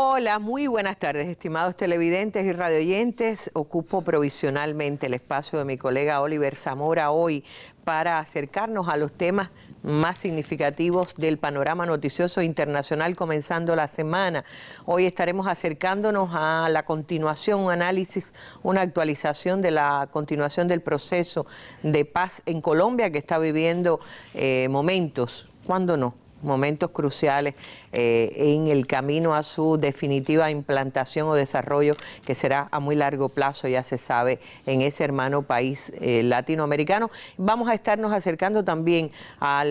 Hola, muy buenas tardes, estimados televidentes y radioyentes. Ocupo provisionalmente el espacio de mi colega Oliver Zamora hoy para acercarnos a los temas más significativos del panorama noticioso internacional comenzando la semana. Hoy estaremos acercándonos a la continuación, un análisis, una actualización de la continuación del proceso de paz en Colombia, que está viviendo momentos, ¿cuándo no? Momentos cruciales en el camino a su definitiva implantación o desarrollo, que será a muy largo plazo, ya se sabe, en ese hermano país latinoamericano. Vamos a estarnos acercando también a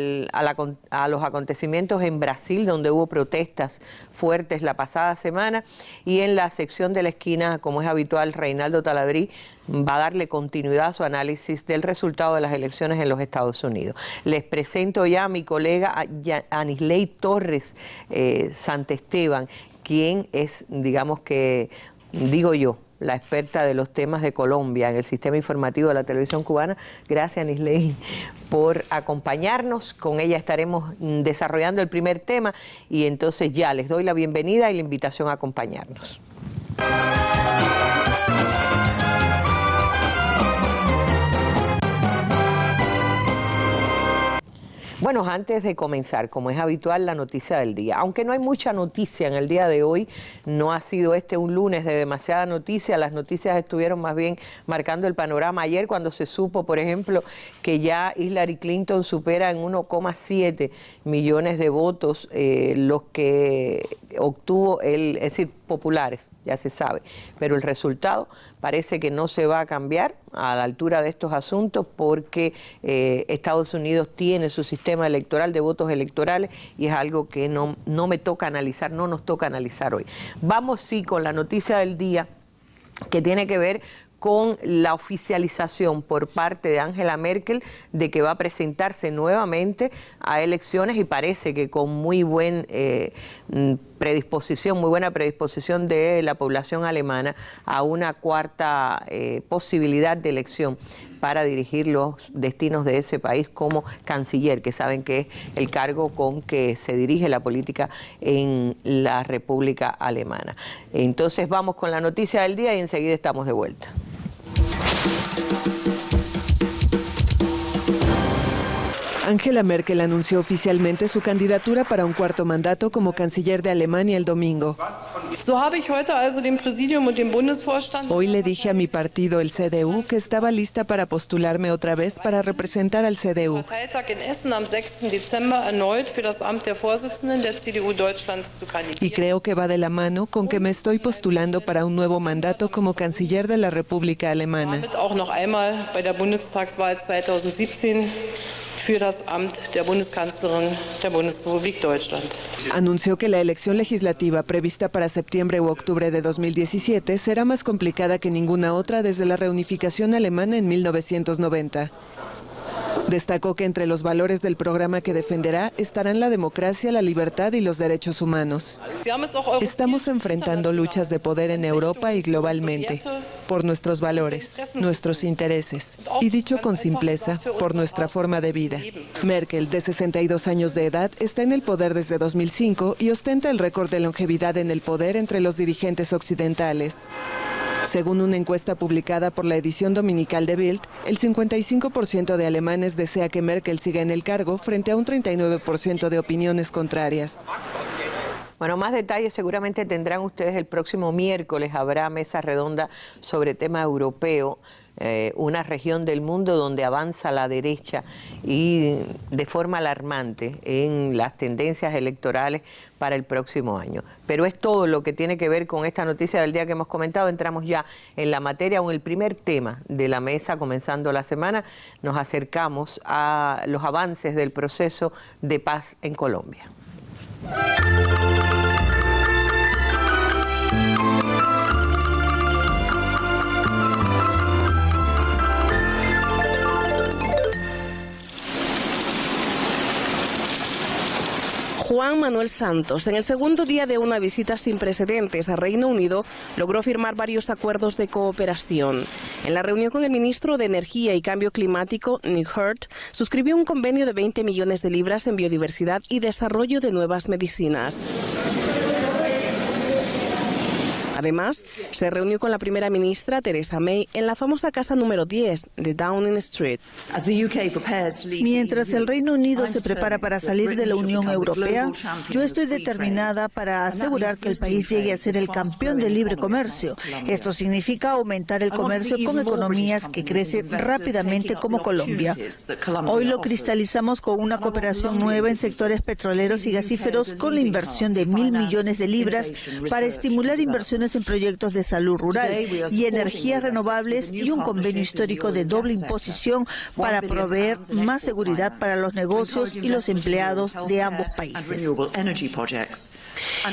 los acontecimientos en Brasil, donde hubo protestas fuertes la pasada semana, y en la sección de la esquina, como es habitual, Reinaldo Taladrí va a darle continuidad a su análisis del resultado de las elecciones en los Estados Unidos. Les presento ya a mi colega Anisley Torres Santesteban, quien es, digamos que, digo yo, la experta de los temas de Colombia en el sistema informativo de la televisión cubana. Gracias, Anisley, por acompañarnos. Con ella estaremos desarrollando el primer tema y entonces ya les doy la bienvenida y la invitación a acompañarnos. Bueno, antes de comenzar, como es habitual, la noticia del día. Aunque no hay mucha noticia en el día de hoy, no ha sido un lunes de demasiada noticia. Las noticias estuvieron más bien marcando el panorama. Ayer, cuando se supo, por ejemplo, que ya Hillary Clinton supera en 1,7 millones de votos los que obtuvo es decir, populares, ya se sabe, pero el resultado parece que no se va a cambiar a la altura de estos asuntos, porque Estados Unidos tiene su sistema electoral de votos electorales y es algo que no me toca analizar, no nos toca analizar hoy. Vamos sí con la noticia del día, que tiene que ver con la oficialización por parte de Angela Merkel de que va a presentarse nuevamente a elecciones, y parece que con muy buena predisposición de la población alemana a una cuarta posibilidad de elección para dirigir los destinos de ese país como canciller, que saben que es el cargo con que se dirige la política en la República Alemana. Entonces vamos con la noticia del día y enseguida estamos de vuelta. Angela Merkel anunció oficialmente su candidatura para un cuarto mandato como canciller de Alemania el domingo. Hoy le dije a mi partido, el CDU, que estaba lista para postularme otra vez para representar al CDU. Y creo que va de la mano con que me estoy postulando para un nuevo mandato como canciller de la República Alemana. Anunció que la elección legislativa prevista para septiembre u octubre de 2017 será más complicada que ninguna otra desde la reunificación alemana en 1990. Destacó que entre los valores del programa que defenderá estarán la democracia, la libertad y los derechos humanos. Estamos enfrentando luchas de poder en Europa y globalmente, por nuestros valores, nuestros intereses, y dicho con simpleza, por nuestra forma de vida. Merkel, de 62 años de edad, está en el poder desde 2005 y ostenta el récord de longevidad en el poder entre los dirigentes occidentales. Según una encuesta publicada por la edición dominical de Bild, el 55% de alemanes desea que Merkel siga en el cargo frente a un 39% de opiniones contrarias. Bueno, más detalles seguramente tendrán ustedes el próximo miércoles. Habrá mesa redonda sobre tema europeo, una región del mundo donde avanza la derecha y de forma alarmante en las tendencias electorales para el próximo año. Pero es todo lo que tiene que ver con esta noticia del día que hemos comentado. Entramos ya en la materia, o en el primer tema de la mesa comenzando la semana. Nos acercamos a los avances del proceso de paz en Colombia. Juan Manuel Santos, en el segundo día de una visita sin precedentes a Reino Unido, logró firmar varios acuerdos de cooperación. En la reunión con el ministro de Energía y Cambio Climático, Nick Hurt, suscribió un convenio de 20 millones de libras en biodiversidad y desarrollo de nuevas medicinas. Además, se reunió con la primera ministra Theresa May en la famosa casa número 10 de Downing Street. Mientras el Reino Unido se prepara para salir de la Unión Europea, yo estoy determinada para asegurar que el país llegue a ser el campeón del libre comercio. Esto significa aumentar el comercio con economías que crecen rápidamente como Colombia. Hoy lo cristalizamos con una cooperación nueva en sectores petroleros y gasíferos con la inversión de 1.000 millones de libras para estimular inversiones en proyectos de salud rural y energías renovables y un convenio histórico de doble imposición para proveer más seguridad para los negocios y los empleados de ambos países.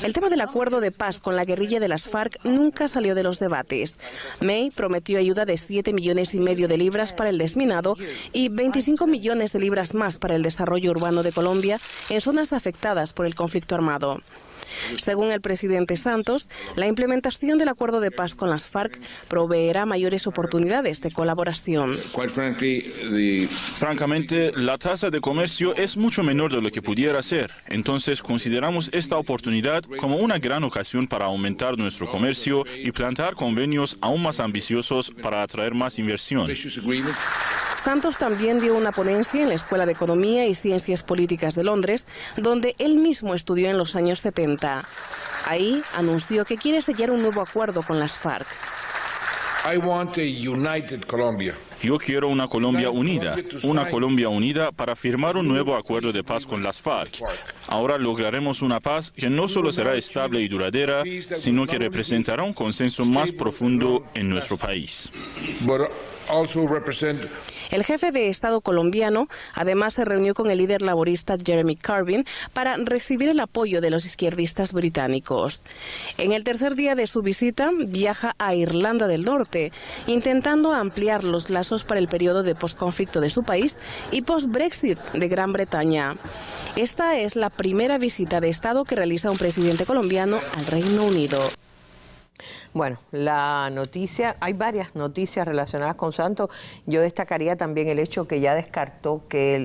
El tema del acuerdo de paz con la guerrilla de las FARC nunca salió de los debates. May prometió ayuda de 7,5 millones de libras para el desminado y 25 millones de libras más para el desarrollo urbano de Colombia en zonas afectadas por el conflicto armado. Según el presidente Santos, la implementación del acuerdo de paz con las FARC proveerá mayores oportunidades de colaboración. Francamente, la tasa de comercio es mucho menor de lo que pudiera ser. Entonces, consideramos esta oportunidad como una gran ocasión para aumentar nuestro comercio y plantear convenios aún más ambiciosos para atraer más inversión. Santos también dio una ponencia en la Escuela de Economía y Ciencias Políticas de Londres, donde él mismo estudió en los años 70. Ahí anunció que quiere sellar un nuevo acuerdo con las FARC. Yo quiero una Colombia unida para firmar un nuevo acuerdo de paz con las FARC. Ahora lograremos una paz que no solo será estable y duradera, sino que representará un consenso más profundo en nuestro país. El jefe de Estado colombiano además se reunió con el líder laborista Jeremy Corbyn para recibir el apoyo de los izquierdistas británicos. En el tercer día de su visita viaja a Irlanda del Norte, intentando ampliar los lazos para el periodo de posconflicto de su país y post-Brexit de Gran Bretaña. Esta es la primera visita de Estado que realiza un presidente colombiano al Reino Unido. Bueno, la noticia, hay varias noticias relacionadas con Santos. Yo destacaría también el hecho que ya descartó que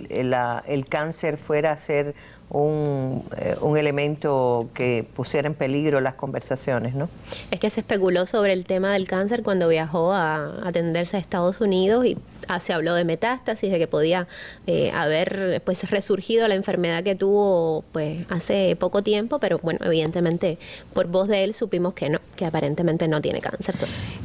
el cáncer fuera a ser un elemento que pusiera en peligro las conversaciones, ¿no? Es que se especuló sobre el tema del cáncer cuando viajó a atenderse a Estados Unidos y se habló de metástasis, de que podía haber pues resurgido la enfermedad que tuvo pues hace poco tiempo, pero bueno, evidentemente por voz de él supimos que no, que aparentemente no tiene cáncer.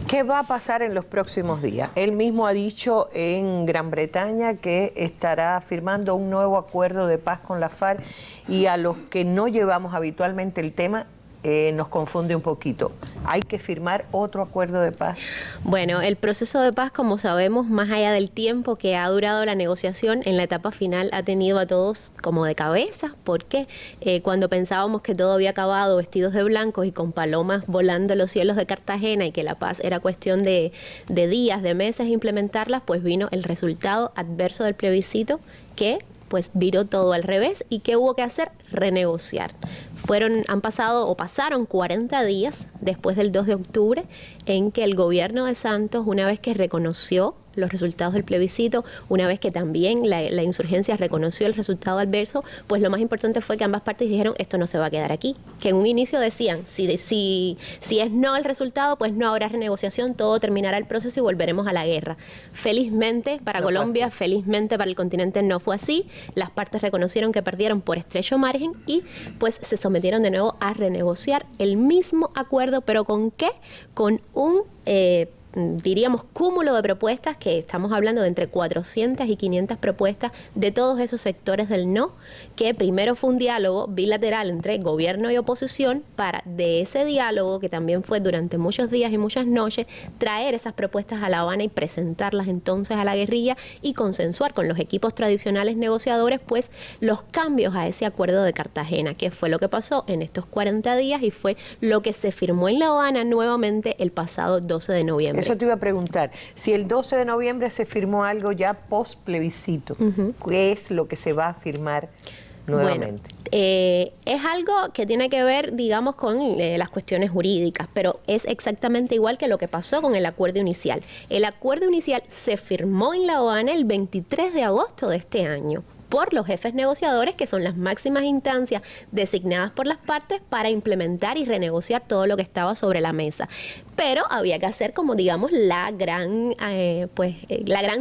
¿Qué va a pasar en los próximos días? Él mismo ha dicho en Gran Bretaña que estará firmando un nuevo acuerdo de paz con la FARC, y a los que no llevamos habitualmente el tema nos confunde un poquito. ¿Hay que firmar otro acuerdo de paz? Bueno, el proceso de paz, como sabemos, más allá del tiempo que ha durado la negociación, en la etapa final ha tenido a todos como de cabeza. ¿Por qué? Cuando pensábamos que todo había acabado vestidos de blanco y con palomas volando en los cielos de Cartagena y que la paz era cuestión de días, de meses implementarlas, pues vino el resultado adverso del plebiscito que pues viró todo al revés. ¿Y qué hubo que hacer? Renegociar. Pasaron 40 días después del 2 de octubre en que el gobierno de Santos, una vez que reconoció los resultados del plebiscito, una vez que también la insurgencia reconoció el resultado adverso, pues lo más importante fue que ambas partes dijeron esto no se va a quedar aquí. Que en un inicio decían, si es no el resultado, pues no habrá renegociación, todo terminará el proceso y volveremos a la guerra. Felizmente para Colombia, felizmente para el continente no fue así. Las partes reconocieron que perdieron por estrecho margen y pues se sometieron de nuevo a renegociar el mismo acuerdo, pero ¿con qué? Con un diríamos cúmulo de propuestas, que estamos hablando de entre 400 y 500 propuestas de todos esos sectores del no, que primero fue un diálogo bilateral entre gobierno y oposición para de ese diálogo, que también fue durante muchos días y muchas noches, traer esas propuestas a La Habana y presentarlas entonces a la guerrilla y consensuar con los equipos tradicionales negociadores pues los cambios a ese acuerdo de Cartagena, que fue lo que pasó en estos 40 días y fue lo que se firmó en La Habana nuevamente el pasado 12 de noviembre. Eso te iba a preguntar, si el 12 de noviembre se firmó algo ya post plebiscito, ¿qué es lo que se va a firmar nuevamente? Bueno, es algo que tiene que ver, digamos, con las cuestiones jurídicas, pero es exactamente igual que lo que pasó con el acuerdo inicial. El acuerdo inicial se firmó en La Habana el 23 de agosto de este año. por los jefes negociadores, que son las máximas instancias designadas por las partes para implementar y renegociar todo lo que estaba sobre la mesa. Pero había que hacer, como digamos, la gran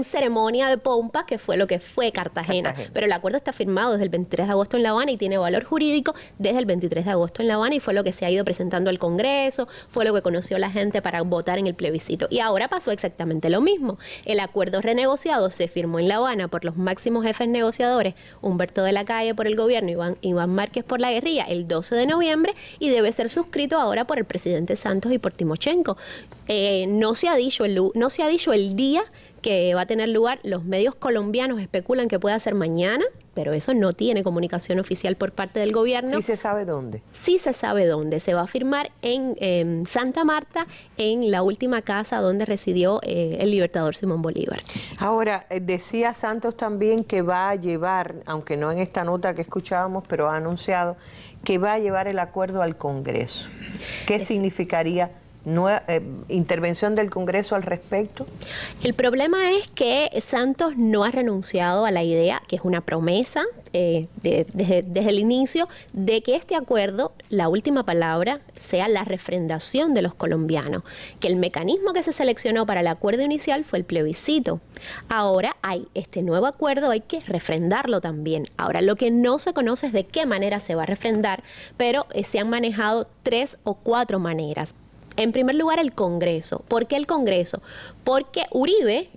ceremonia de pompas, que fue lo que fue Cartagena. Pero el acuerdo está firmado desde el 23 de agosto en La Habana y tiene valor jurídico desde el 23 de agosto en La Habana, y fue lo que se ha ido presentando al Congreso, fue lo que conoció la gente para votar en el plebiscito. Y ahora pasó exactamente lo mismo. El acuerdo renegociado se firmó en La Habana por los máximos jefes negociadores, Humberto de la Calle por el gobierno, Iván Márquez por la guerrilla, el 12 de noviembre, y debe ser suscrito ahora por el presidente Santos y por Timochenko. No se ha dicho el día que va a tener lugar. Los medios colombianos especulan que pueda ser mañana, pero eso no tiene comunicación oficial por parte del gobierno. ¿Sí se sabe dónde? Sí se sabe dónde. Se va a firmar en Santa Marta, en la última casa donde residió el libertador Simón Bolívar. Ahora, decía Santos también que va a llevar, aunque no en esta nota que escuchábamos, pero ha anunciado que va a llevar el acuerdo al Congreso. ¿Qué significaría intervención del Congreso al respecto? El problema es que Santos no ha renunciado a la idea, que es una promesa desde el inicio, de que este acuerdo, la última palabra, sea la refrendación de los colombianos, que el mecanismo que se seleccionó para el acuerdo inicial fue el plebiscito. Ahora hay este nuevo acuerdo, hay que refrendarlo también. Ahora, lo que no se conoce es de qué manera se va a refrendar, pero se han manejado 3 o 4 maneras. En primer lugar, el Congreso. ¿Por qué el Congreso? Porque Uribe,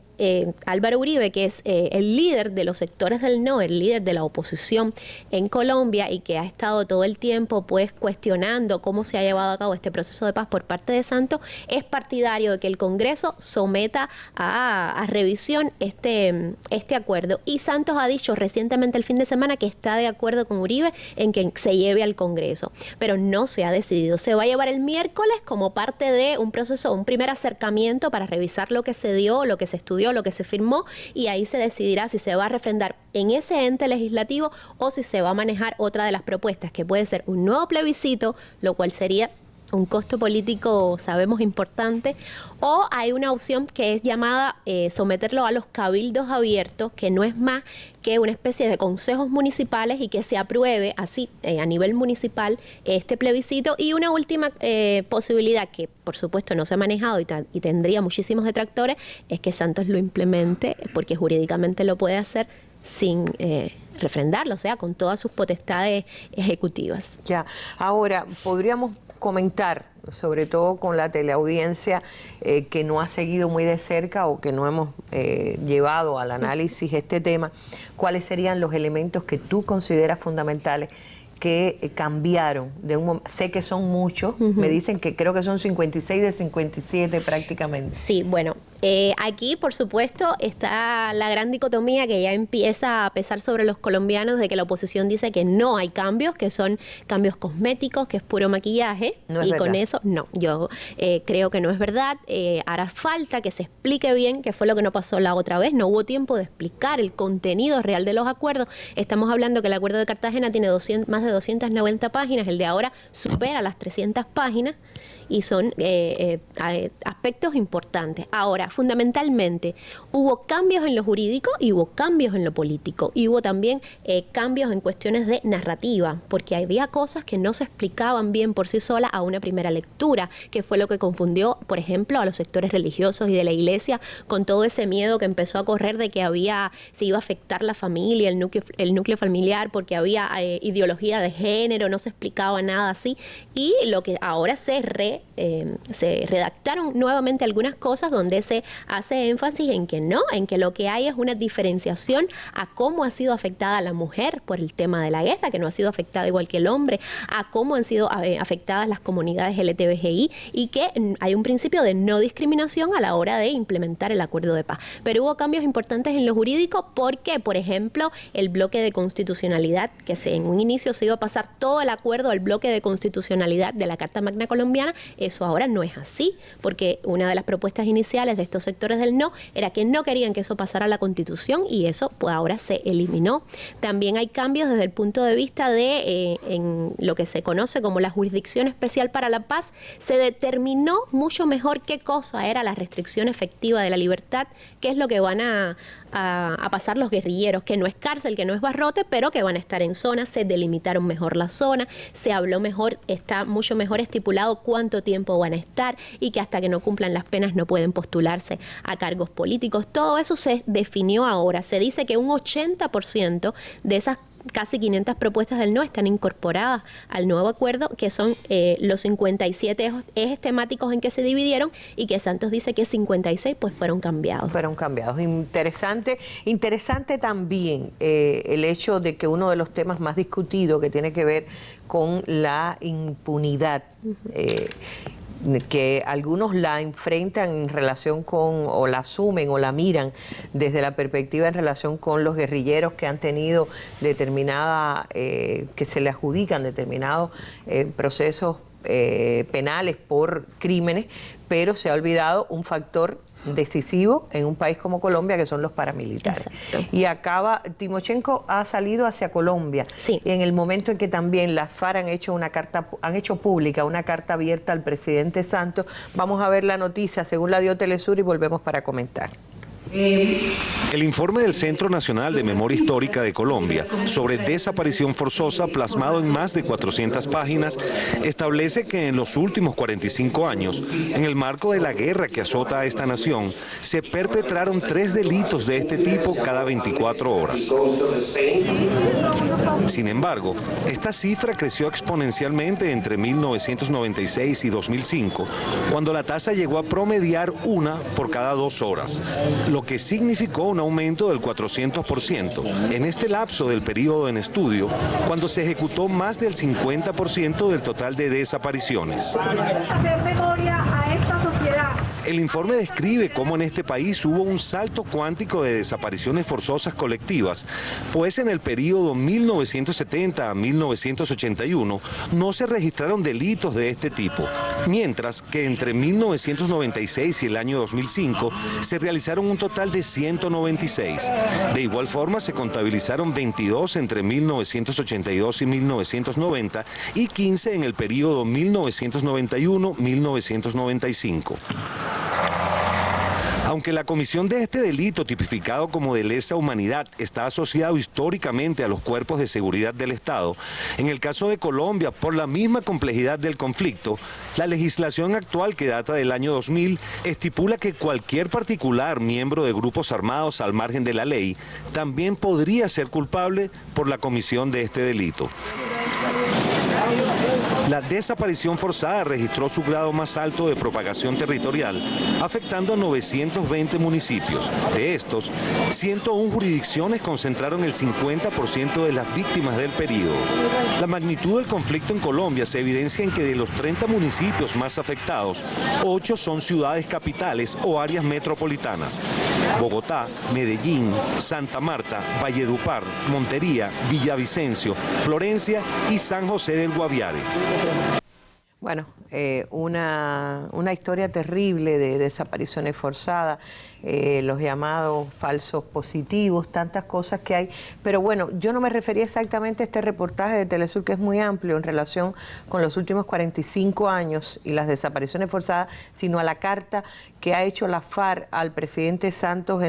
Álvaro Uribe, que es el líder de los sectores del no, el líder de la oposición en Colombia, y que ha estado todo el tiempo pues cuestionando cómo se ha llevado a cabo este proceso de paz por parte de Santos, es partidario de que el Congreso someta a revisión este acuerdo. Y Santos ha dicho recientemente el fin de semana que está de acuerdo con Uribe en que se lleve al Congreso, pero no se ha decidido. Se va a llevar el miércoles como parte de un proceso, un primer acercamiento para revisar lo que se dio, lo que se estudió, lo que se firmó, y ahí se decidirá si se va a refrendar en ese ente legislativo o si se va a manejar otra de las propuestas, que puede ser un nuevo plebiscito, lo cual sería un costo político, sabemos, importante, o hay una opción que es llamada someterlo a los cabildos abiertos, que no es más que una especie de consejos municipales, y que se apruebe así a nivel municipal este plebiscito. Y una última posibilidad, que por supuesto no se ha manejado y tendría muchísimos detractores, es que Santos lo implemente, porque jurídicamente lo puede hacer sin refrendarlo, o sea, con todas sus potestades ejecutivas. Ya, ahora podríamos comentar, sobre todo con la teleaudiencia que no ha seguido muy de cerca o que no hemos llevado al análisis este tema, ¿cuáles serían los elementos que tú consideras fundamentales que cambiaron? Sé que son muchos, me dicen que creo que son 56 de 57 prácticamente. Sí, bueno, aquí por supuesto está la gran dicotomía que ya empieza a pesar sobre los colombianos, de que la oposición dice que no hay cambios, que son cambios cosméticos, que es puro maquillaje, no y con eso no, yo creo que no es verdad. Hará falta que se explique bien qué fue lo que no pasó la otra vez. No hubo tiempo de explicar el contenido real de los acuerdos. Estamos hablando que el acuerdo de Cartagena tiene más de 290 páginas, el de ahora supera las 300 páginas, y son aspectos importantes. Ahora, fundamentalmente, hubo cambios en lo jurídico y hubo cambios en lo político, y hubo también cambios en cuestiones de narrativa, porque había cosas que no se explicaban bien por sí solas a una primera lectura, que fue lo que confundió, por ejemplo, a los sectores religiosos y de la iglesia, con todo ese miedo que empezó a correr de que se iba a afectar la familia, el núcleo familiar, porque había ideología de género, no se explicaba nada así, y lo que ahora se redactaron nuevamente algunas cosas donde se hace énfasis en que no, en que lo que hay es una diferenciación a cómo ha sido afectada la mujer por el tema de la guerra, que no ha sido afectada igual que el hombre, a cómo han sido afectadas las comunidades LGTBI, y que hay un principio de no discriminación a la hora de implementar el acuerdo de paz. Pero hubo cambios importantes en lo jurídico porque, por ejemplo, el bloque de constitucionalidad, que en un inicio se iba a pasar todo el acuerdo al bloque de constitucionalidad de la Carta Magna Colombiana, eso ahora no es así, porque una de las propuestas iniciales de estos sectores del no era que no querían que eso pasara a la Constitución, y eso pues ahora se eliminó. También hay cambios desde el punto de vista de en lo que se conoce como la Jurisdicción Especial para la Paz. Se determinó mucho mejor qué cosa era la restricción efectiva de la libertad, qué es lo que van a a pasar los guerrilleros, que no es cárcel, que no es barrote, pero que van a estar en zona. Se delimitaron mejor la zona, se habló mejor, está mucho mejor estipulado cuánto tiempo van a estar y que hasta que no cumplan las penas no pueden postularse a cargos políticos. Todo eso se definió ahora. Se dice que un 80% de esas casi 500 propuestas del no están incorporadas al nuevo acuerdo, que son los 57 ejes temáticos en que se dividieron, y que Santos dice que 56 pues fueron cambiados. Fueron cambiados. Interesante también el hecho de que uno de los temas más discutidos, que tiene que ver con la impunidad, que algunos la enfrentan en relación con, o la asumen o la miran desde la perspectiva en relación con los guerrilleros que han tenido determinada, que se le adjudican determinados procesos penales por crímenes, pero se ha olvidado un factor decisivo en un país como Colombia, que son los paramilitares. Exacto. Y Timochenko ha salido hacia Colombia, sí, en el momento en que también las FARC han hecho pública una carta abierta al presidente Santos. Vamos a ver la noticia según la dio Telesur y volvemos para comentar. El informe del Centro Nacional de Memoria Histórica de Colombia sobre desaparición forzosa, plasmado en más de 400 páginas, establece que en los últimos 45 años, en el marco de la guerra que azota a esta nación, se perpetraron 3 delitos de este tipo cada 24 horas. Sin embargo, esta cifra creció exponencialmente entre 1996 y 2005, cuando la tasa llegó a promediar 1 por cada 2 horas. Lo que significó un aumento del 400% en este lapso del periodo en estudio, cuando se ejecutó más del 50% del total de desapariciones. El informe describe cómo en este país hubo un salto cuántico de desapariciones forzosas colectivas, pues en el periodo 1970 a 1981 no se registraron delitos de este tipo, mientras que entre 1996 y el año 2005 se realizaron un total de 196. De igual forma se contabilizaron 22 entre 1982 y 1990 y 15 en el periodo 1991-1995. Aunque la comisión de este delito, tipificado como de lesa humanidad, está asociado históricamente a los cuerpos de seguridad del Estado, en el caso de Colombia, por la misma complejidad del conflicto, la legislación actual, que data del año 2000, estipula que cualquier particular miembro de grupos armados al margen de la ley también podría ser culpable por la comisión de este delito. La desaparición forzada registró su grado más alto de propagación territorial, afectando a 920 municipios. De estos, 101 jurisdicciones concentraron el 50% de las víctimas del período. La magnitud del conflicto en Colombia se evidencia en que de los 30 municipios más afectados, 8 son ciudades capitales o áreas metropolitanas: Bogotá, Medellín, Santa Marta, Valledupar, Montería, Villavicencio, Florencia y San José del Guaviare. Bueno, una historia terrible de desapariciones forzadas, los llamados falsos positivos, tantas cosas que hay. Pero bueno, yo no me refería exactamente a este reportaje de Telesur, que es muy amplio en relación con los últimos 45 años y las desapariciones forzadas, sino a la carta que ha hecho la FARC al presidente Santos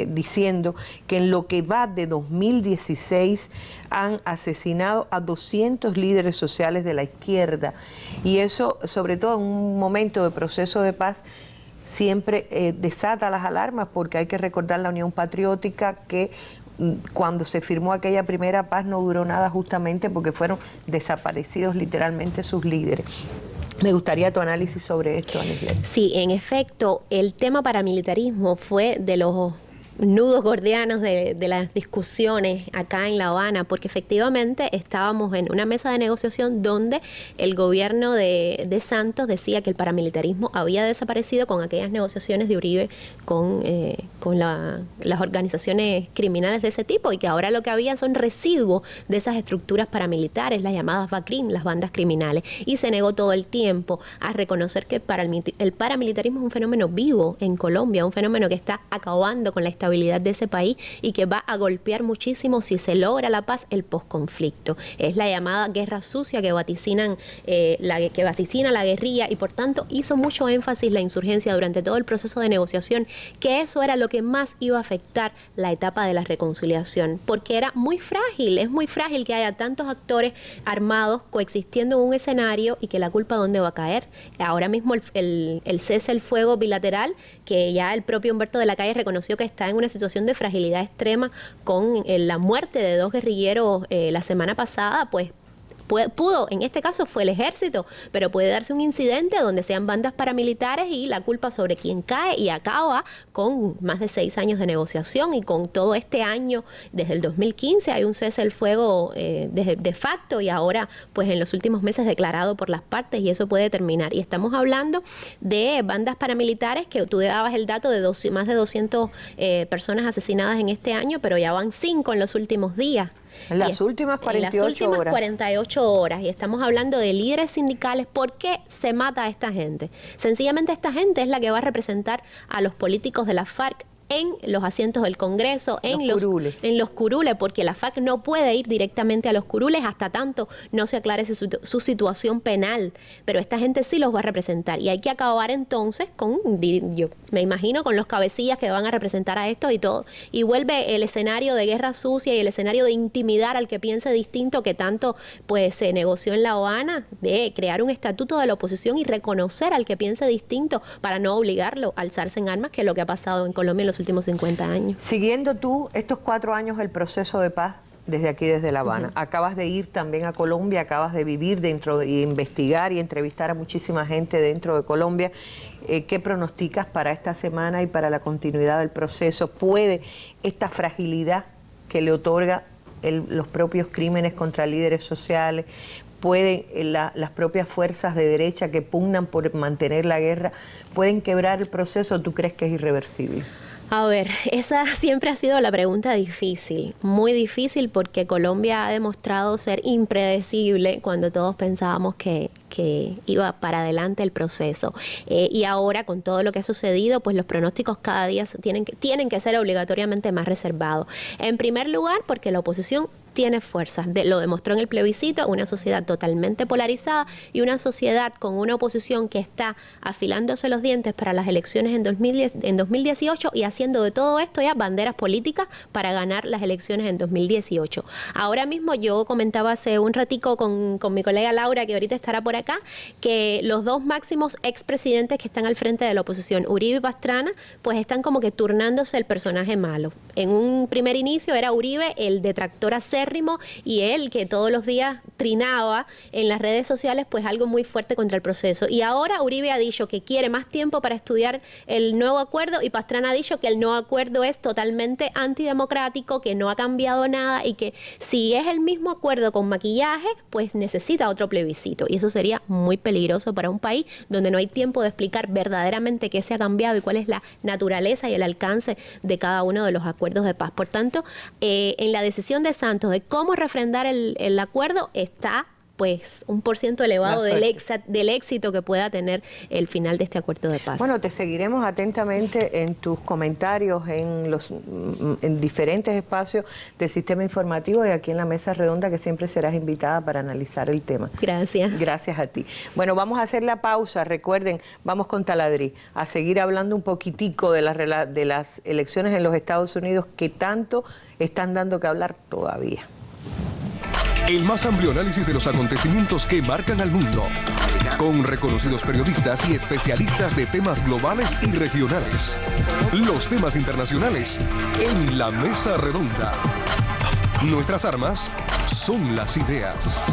diciendo que en lo que va de 2016 han asesinado a 200 líderes sociales de la izquierda. Y eso, sobre todo en un momento de proceso de paz, siempre desata las alarmas, porque hay que recordar la Unión Patriótica, que cuando se firmó aquella primera paz no duró nada, justamente porque fueron desaparecidos literalmente sus líderes. Me gustaría tu análisis sobre esto, Anislet. Sí, en efecto, el tema paramilitarismo fue de los nudos gordianos de las discusiones acá en La Habana, porque efectivamente estábamos en una mesa de negociación donde el gobierno de Santos decía que el paramilitarismo había desaparecido con aquellas negociaciones de Uribe con las organizaciones criminales de ese tipo, y que ahora lo que había son residuos de esas estructuras paramilitares, las llamadas BACRIM, las bandas criminales, y se negó todo el tiempo a reconocer que el paramilitarismo es un fenómeno vivo en Colombia, un fenómeno que está acabando con la estabilidad estabilidad de ese país y que va a golpear muchísimo si se logra la paz el posconflicto. Es la llamada guerra sucia que vaticina la guerrilla y por tanto hizo mucho énfasis la insurgencia durante todo el proceso de negociación, que eso era lo que más iba a afectar la etapa de la reconciliación, porque era muy frágil, es muy frágil que haya tantos actores armados coexistiendo en un escenario y que la culpa dónde va a caer. Ahora mismo el cese el fuego bilateral, que ya el propio Humberto de la Calle reconoció que está en una situación de fragilidad extrema con la muerte de 2 guerrilleros la semana pasada, pues pudo, en este caso fue el ejército, pero puede darse un incidente donde sean bandas paramilitares y la culpa sobre quien cae y acaba con más de 6 años de negociación y con todo este año, desde el 2015 hay un cese el fuego de facto y ahora pues en los últimos meses declarado por las partes y eso puede terminar. Y estamos hablando de bandas paramilitares que tú dabas el dato de más de 200 personas asesinadas en este año, pero ya van 5 en los últimos días. En las últimas 48 en las últimas horas. 48 horas. Y estamos hablando de líderes sindicales. ¿Por qué se mata a esta gente? Sencillamente esta gente es la que va a representar a los políticos de la FARC en los asientos del Congreso, en los curules, porque la FARC no puede ir directamente a los curules hasta tanto no se aclare su situación penal, pero esta gente sí los va a representar y hay que acabar entonces con, yo me imagino, con los cabecillas que van a representar a esto y todo, y vuelve el escenario de guerra sucia y el escenario de intimidar al que piense distinto que tanto pues se negoció en La Habana, de crear un estatuto de la oposición y reconocer al que piense distinto para no obligarlo a alzarse en armas, que es lo que ha pasado en Colombia en los últimos 50 años. Siguiendo tú estos 4 años el proceso de paz desde aquí, desde La Habana, acabas de ir también a Colombia, acabas de vivir dentro y investigar y entrevistar a muchísima gente dentro de Colombia. ¿Qué pronosticas para esta semana y para la continuidad del proceso? ¿Puede esta fragilidad que le otorga los propios crímenes contra líderes sociales, pueden las propias fuerzas de derecha que pugnan por mantener la guerra, pueden quebrar el proceso o tú crees que es irreversible? A ver, esa siempre ha sido la pregunta difícil, muy difícil porque Colombia ha demostrado ser impredecible cuando todos pensábamos que iba para adelante el proceso. Y ahora con todo lo que ha sucedido, pues los pronósticos cada día tienen que ser obligatoriamente más reservados. En primer lugar, porque la oposición tiene fuerzas, lo demostró en el plebiscito, una sociedad totalmente polarizada y una sociedad con una oposición que está afilándose los dientes para las elecciones en 2018 y haciendo de todo esto ya banderas políticas para ganar las elecciones en 2018. Ahora mismo yo comentaba hace un ratico con mi colega Laura, que ahorita estará por acá, que los 2 máximos expresidentes que están al frente de la oposición, Uribe y Pastrana, pues están como que turnándose el personaje malo. En un primer inicio era Uribe el detractor acérrimo y él que todos los días trinaba en las redes sociales pues algo muy fuerte contra el proceso. Y ahora Uribe ha dicho que quiere más tiempo para estudiar el nuevo acuerdo y Pastrana ha dicho que el nuevo acuerdo es totalmente antidemocrático, que no ha cambiado nada y que si es el mismo acuerdo con maquillaje, pues necesita otro plebiscito. Y eso sería muy peligroso para un país donde no hay tiempo de explicar verdaderamente qué se ha cambiado y cuál es la naturaleza y el alcance de cada uno de los acuerdos de paz. Por tanto, en la decisión de Santos de cómo refrendar el acuerdo está pues un % elevado del éxito que pueda tener el final de este acuerdo de paz. Bueno, te seguiremos atentamente en tus comentarios en diferentes espacios del sistema informativo y aquí en la mesa redonda que siempre serás invitada para analizar el tema. Gracias. Gracias a ti. Bueno, vamos a hacer la pausa. Recuerden, vamos con Taladrí a seguir hablando un poquitico de las elecciones en los Estados Unidos que tanto están dando que hablar todavía. El más amplio análisis de los acontecimientos que marcan al mundo, con reconocidos periodistas y especialistas de temas globales y regionales. Los temas internacionales en la mesa redonda. Nuestras armas son las ideas.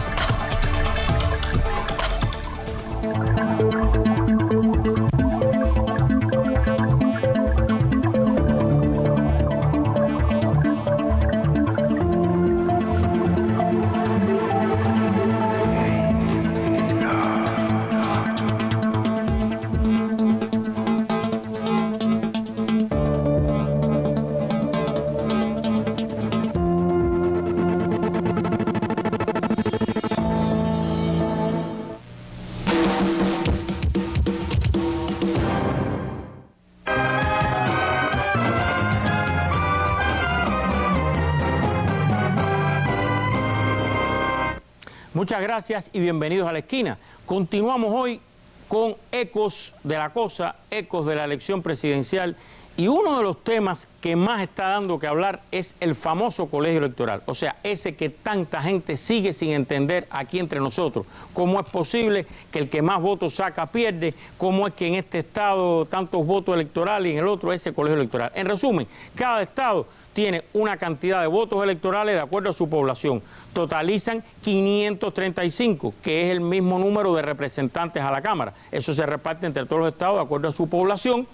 Muchas gracias y bienvenidos a La Esquina. Continuamos hoy con ecos de la cosa, ecos de la elección presidencial. Y uno de los temas que más está dando que hablar es el famoso colegio electoral. O sea, ese que tanta gente sigue sin entender aquí entre nosotros. ¿Cómo es posible que el que más votos saca pierde? ¿Cómo es que en este estado tantos votos electorales y en el otro ese colegio electoral? En resumen, cada estado tiene una cantidad de votos electorales de acuerdo a su población. Totalizan 535, que es el mismo número de representantes a la Cámara. Eso se reparte entre todos los estados de acuerdo a su población.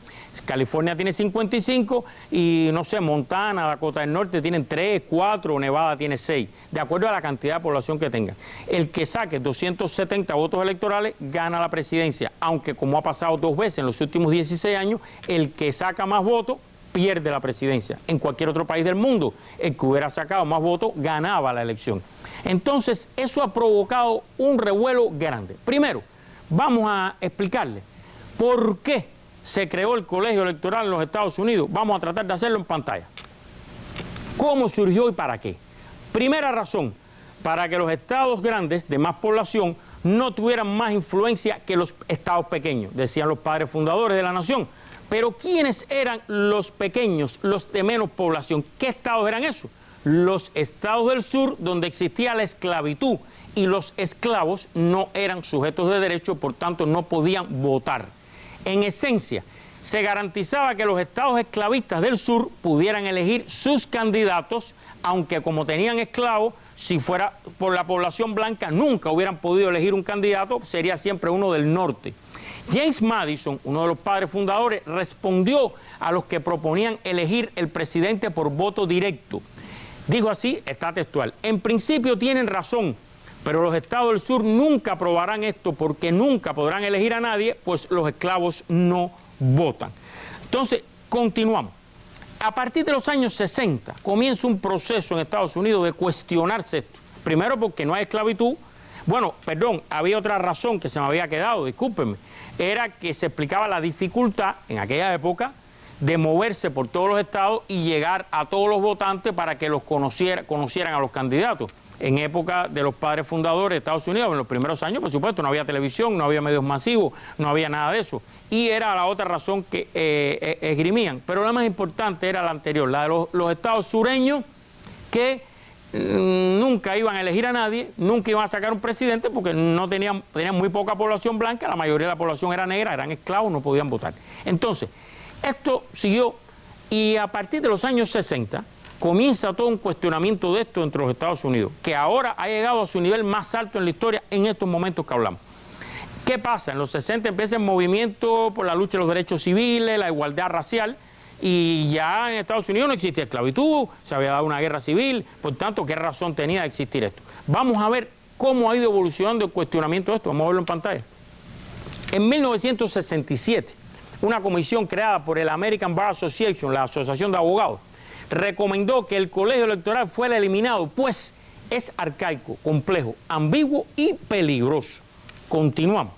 California tiene 55 y, no sé, Montana, Dakota del Norte tienen 3, 4, Nevada tiene 6, de acuerdo a la cantidad de población que tengan. El que saque 270 votos electorales gana la presidencia, aunque como ha pasado 2 veces en los últimos 16 años, el que saca más votos pierde la presidencia. En cualquier otro país del mundo, el que hubiera sacado más votos ganaba la elección. Entonces, eso ha provocado un revuelo grande. Primero, vamos a explicarle por qué se creó el colegio electoral en los Estados Unidos. Vamos a tratar de hacerlo en pantalla. ¿Cómo surgió y para qué? Primera razón, para que los estados grandes de más población no tuvieran más influencia que los estados pequeños, decían los padres fundadores de la nación. Pero ¿quiénes eran los pequeños, los de menos población? ¿Qué estados eran esos? Los estados del sur, donde existía la esclavitud y los esclavos no eran sujetos de derecho, por tanto no podían votar. En esencia, se garantizaba que los estados esclavistas del sur pudieran elegir sus candidatos, aunque como tenían esclavos, si fuera por la población blanca, nunca hubieran podido elegir un candidato, sería siempre uno del norte. James Madison, uno de los padres fundadores, respondió a los que proponían elegir el presidente por voto directo. Dijo así, está textual: en principio tienen razón, pero los estados del sur nunca aprobarán esto porque nunca podrán elegir a nadie, pues los esclavos no votan. Entonces, continuamos. A partir de los años 60 comienza un proceso en Estados Unidos de cuestionarse esto. Primero porque no hay esclavitud. Bueno, perdón, había otra razón que se me había quedado, discúlpenme. Era que se explicaba la dificultad en aquella época de moverse por todos los estados y llegar a todos los votantes para que los conocieran a los candidatos. En época de los padres fundadores de Estados Unidos, en los primeros años, por supuesto, no había televisión, no había medios masivos, no había nada de eso. Y era la otra razón que esgrimían. Pero la más importante era la anterior, la de los estados sureños que nunca iban a elegir a nadie, nunca iban a sacar un presidente porque no tenían muy poca población blanca, la mayoría de la población era negra, eran esclavos, no podían votar. Entonces, esto siguió y a partir de los años 60 comienza todo un cuestionamiento de esto entre los Estados Unidos, que ahora ha llegado a su nivel más alto en la historia en estos momentos que hablamos. ¿Qué pasa? En los 60 empieza el movimiento por la lucha de los derechos civiles, la igualdad racial, y ya en Estados Unidos no existía esclavitud, se había dado una guerra civil, por tanto, ¿qué razón tenía de existir esto? Vamos a ver cómo ha ido evolucionando el cuestionamiento de esto, vamos a verlo en pantalla. En 1967, una comisión creada por el American Bar Association, la Asociación de Abogados, recomendó que el colegio electoral fuera eliminado, pues es arcaico, complejo, ambiguo y peligroso. Continuamos.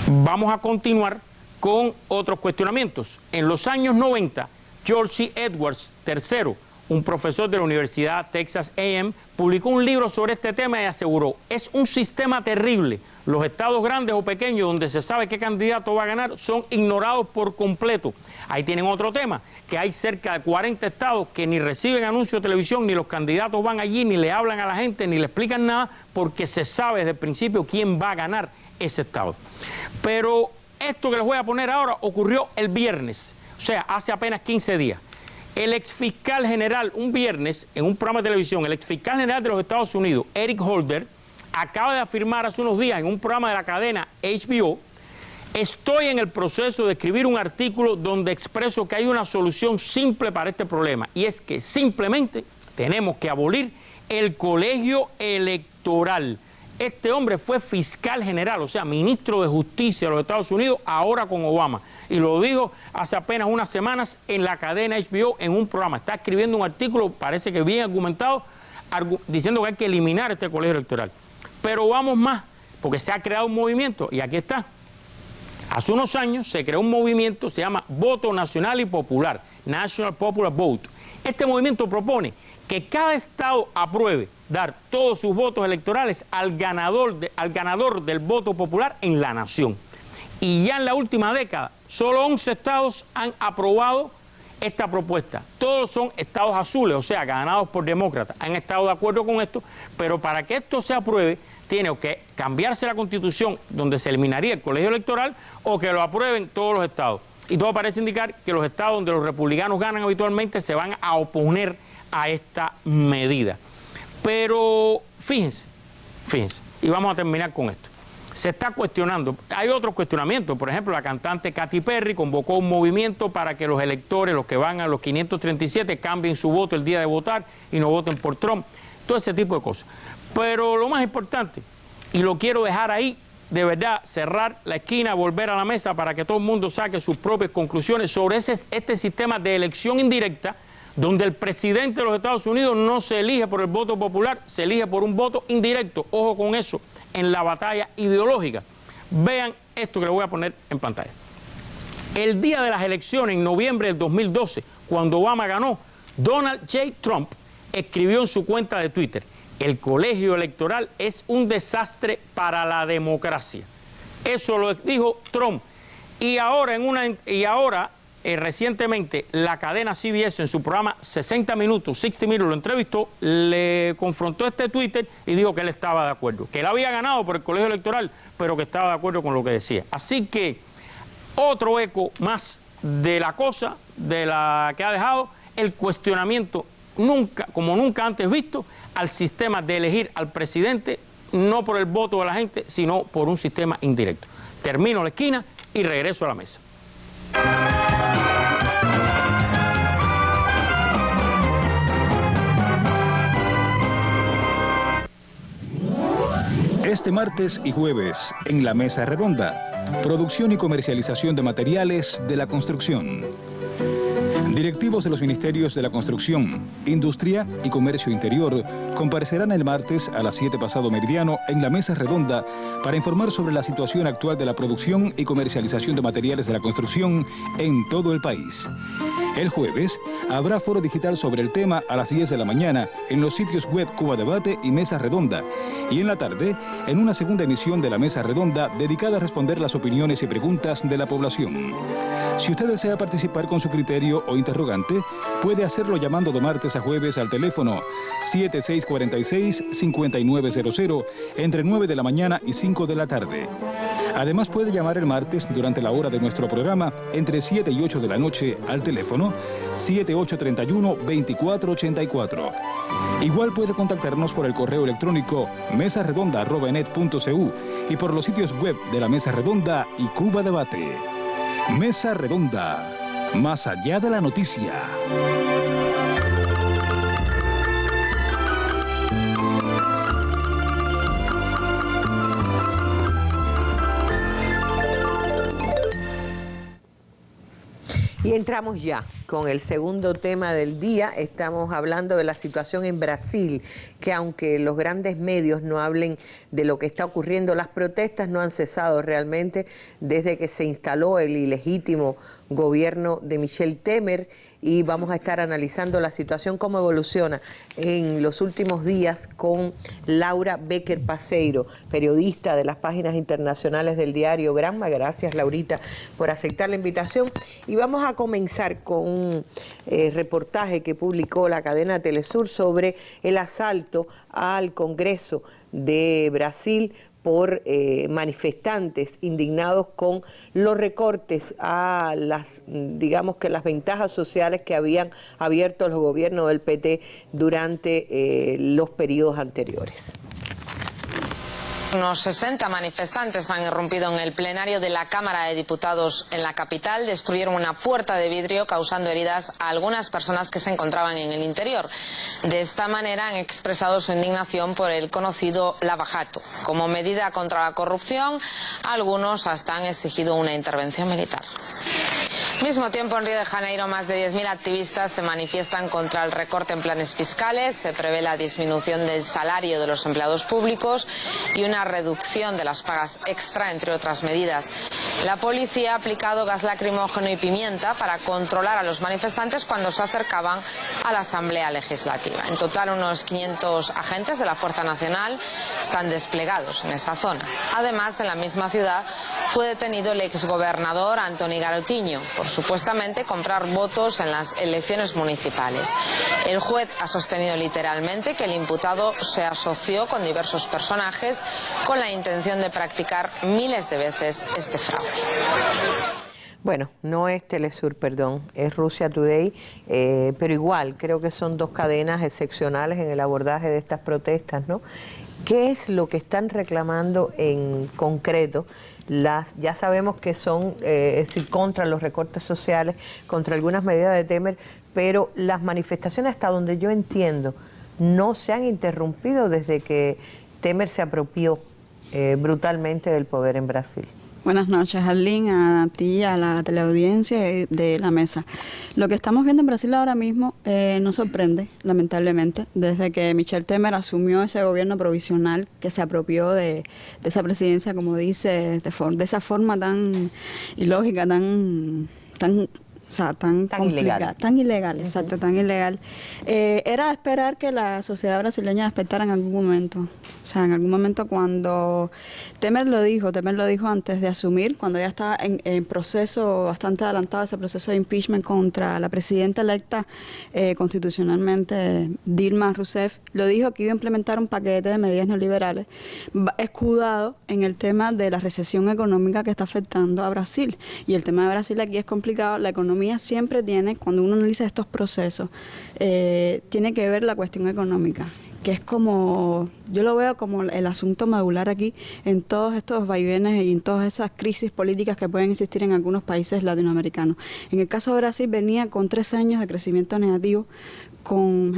Vamos a continuar con otros cuestionamientos. En los años 90, George C. Edwards III, un profesor de la Universidad Texas A&M, publicó un libro sobre este tema y aseguró: es un sistema terrible. Los estados grandes o pequeños donde se sabe qué candidato va a ganar son ignorados por completo. Ahí tienen otro tema, que hay cerca de 40 estados que ni reciben anuncios de televisión, ni los candidatos van allí, ni le hablan a la gente, ni le explican nada, porque se sabe desde el principio quién va a ganar ese estado. Pero esto que les voy a poner ahora ocurrió el viernes, o sea, hace apenas 15 días. El exfiscal general, un viernes, en un programa de televisión, el exfiscal general de los Estados Unidos, Eric Holder, acaba de afirmar hace unos días en un programa de la cadena HBO: estoy en el proceso de escribir un artículo donde expreso que hay una solución simple para este problema, y es que simplemente tenemos que abolir el colegio electoral. Este hombre fue fiscal general, o sea, ministro de Justicia de los Estados Unidos, ahora con Obama. Y lo dijo hace apenas unas semanas en la cadena HBO en un programa. Está escribiendo un artículo, parece que bien argumentado, diciendo que hay que eliminar este colegio electoral. Pero vamos más, porque se ha creado un movimiento, y aquí está. Hace unos años se creó un movimiento, se llama Voto Nacional y Popular, National Popular Vote. Este movimiento propone que cada estado apruebe dar todos sus votos electorales al ganador del voto popular en la nación. Y ya en la última década, solo 11 estados han aprobado esta propuesta. Todos son estados azules, o sea, ganados por demócratas. Han estado de acuerdo con esto, pero para que esto se apruebe, tiene que cambiarse la Constitución, donde se eliminaría el colegio electoral, o que lo aprueben todos los estados. Y todo parece indicar que los estados donde los republicanos ganan habitualmente se van a oponer a esta medida. Pero fíjense, y vamos a terminar con esto. Se está cuestionando, hay otros cuestionamientos, por ejemplo, la cantante Katy Perry convocó un movimiento para que los electores, los que van a los 537, cambien su voto el día de votar y no voten por Trump, todo ese tipo de cosas. Pero lo más importante, y lo quiero dejar ahí, de verdad, cerrar la esquina, volver a la mesa para que todo el mundo saque sus propias conclusiones sobre este sistema de elección indirecta, donde el presidente de los Estados Unidos no se elige por el voto popular, se elige por un voto indirecto. Ojo con eso en la batalla ideológica. Vean esto que le voy a poner en pantalla. El día de las elecciones, en noviembre del 2012, cuando Obama ganó, Donald J. Trump escribió en su cuenta de Twitter: el colegio electoral es un desastre para la democracia. Eso lo dijo Trump. Y ahora, recientemente, la cadena CBS en su programa 60 Minutos, 60 Minutes, lo entrevistó, le confrontó este Twitter y dijo que él estaba de acuerdo, que él había ganado por el colegio electoral, pero que estaba de acuerdo con lo que decía. Así que otro eco más de la cosa, de la que ha dejado el cuestionamiento como nunca antes visto al sistema de elegir al presidente, no por el voto de la gente, sino por un sistema indirecto. Termino la esquina y regreso a la mesa. Este martes y jueves, en la Mesa Redonda, producción y comercialización de materiales de la construcción. Directivos de los Ministerios de la Construcción, Industria y Comercio Interior comparecerán el martes a las 7 pasado meridiano en la Mesa Redonda para informar sobre la situación actual de la producción y comercialización de materiales de la construcción en todo el país. El jueves habrá foro digital sobre el tema a las 10 de la mañana en los sitios web Cuba Debate y Mesa Redonda, y en la tarde en una segunda emisión de la Mesa Redonda dedicada a responder las opiniones y preguntas de la población. Si usted desea participar con su criterio o interrogante, puede hacerlo llamando de martes a jueves al teléfono 7646-5900 entre 9 de la mañana y 5 de la tarde. Además puede llamar el martes durante la hora de nuestro programa entre 7 y 8 de la noche al teléfono 7831-2484. Igual puede contactarnos por el correo electrónico mesaredonda@net.cu y por los sitios web de la Mesa Redonda y Cuba Debate. Mesa Redonda, más allá de la noticia. Y entramos ya con el segundo tema del día. Estamos hablando de la situación en Brasil, que aunque los grandes medios no hablen de lo que está ocurriendo, las protestas no han cesado realmente desde que se instaló el ilegítimo gobierno de Michel Temer, y vamos a estar analizando la situación, cómo evoluciona en los últimos días con Laura Becker Paseiro, periodista de las páginas internacionales del diario Granma. Gracias, Laurita, por aceptar la invitación. Y vamos a comenzar con un reportaje que publicó la cadena Telesur sobre el asalto al Congreso de Brasil por manifestantes indignados con los recortes a las, digamos que las ventajas sociales que habían abierto los gobiernos del PT durante los periodos anteriores. Unos 60 manifestantes han irrumpido en el plenario de la Cámara de Diputados en la capital, destruyeron una puerta de vidrio causando heridas a algunas personas que se encontraban en el interior. De esta manera han expresado su indignación por el conocido Lava Jato. Como medida contra la corrupción, algunos hasta han exigido una intervención militar. Al mismo tiempo, en Río de Janeiro, más de 10.000 activistas se manifiestan contra el recorte en planes fiscales. Se prevé la disminución del salario de los empleados públicos y una reducción de las pagas extra, entre otras medidas. La policía ha aplicado gas lacrimógeno y pimienta para controlar a los manifestantes cuando se acercaban a la Asamblea Legislativa. En total, unos 500 agentes de la Fuerza Nacional están desplegados en esa zona. Además, en la misma ciudad fue detenido el exgobernador Antoni Garotinho por supuestamente comprar votos en las elecciones municipales. El juez ha sostenido literalmente que el imputado se asoció con diversos personajes con la intención de practicar miles de veces este fraude. Bueno, no es Telesur, perdón, es Russia Today, pero igual creo que son dos cadenas excepcionales en el abordaje de estas protestas, ¿no? ¿Qué es lo que están reclamando en concreto? Ya sabemos que son es decir, contra los recortes sociales, contra algunas medidas de Temer, pero las manifestaciones, hasta donde yo entiendo, no se han interrumpido desde que Temer se apropió brutalmente del poder en Brasil. Buenas noches, Arlene, a ti, a la teleaudiencia de la mesa. Lo que estamos viendo en Brasil ahora mismo nos sorprende, lamentablemente, desde que Michel Temer asumió ese gobierno provisional que se apropió de esa presidencia, como dice, de esa forma tan ilógica, tan ilegal. Tan ilegal, exacto, tan ilegal. Era de esperar que la sociedad brasileña despertara en algún momento. O sea, en algún momento cuando Temer lo dijo antes de asumir, cuando ya estaba en proceso bastante adelantado, ese proceso de impeachment contra la presidenta electa constitucionalmente, Dilma Rousseff, lo dijo que iba a implementar un paquete de medidas neoliberales escudado en el tema de la recesión económica que está afectando a Brasil. Y el tema de Brasil aquí es complicado. La economía siempre tiene, cuando uno analiza estos procesos, tiene que ver la cuestión económica, que es como, yo lo veo como el asunto medular aquí en todos estos vaivenes y en todas esas crisis políticas que pueden existir en algunos países latinoamericanos. En el caso de Brasil venía con 3 años de crecimiento negativo, con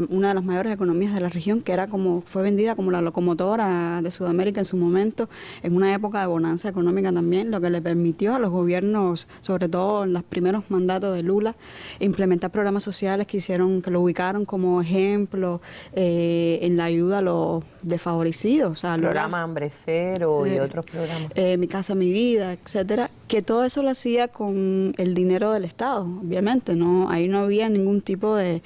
una de las mayores economías de la región, que era fue vendida como la locomotora de Sudamérica en su momento, en una época de bonanza económica también, lo que le permitió a los gobiernos, sobre todo en los primeros mandatos de Lula, implementar programas sociales que lo ubicaron como ejemplo en la ayuda a los desfavorecidos. O sea, programa Hambre Cero y otros programas. Mi Casa, Mi Vida, etcétera, que todo eso lo hacía con el dinero del Estado, obviamente, ahí no había ningún tipo de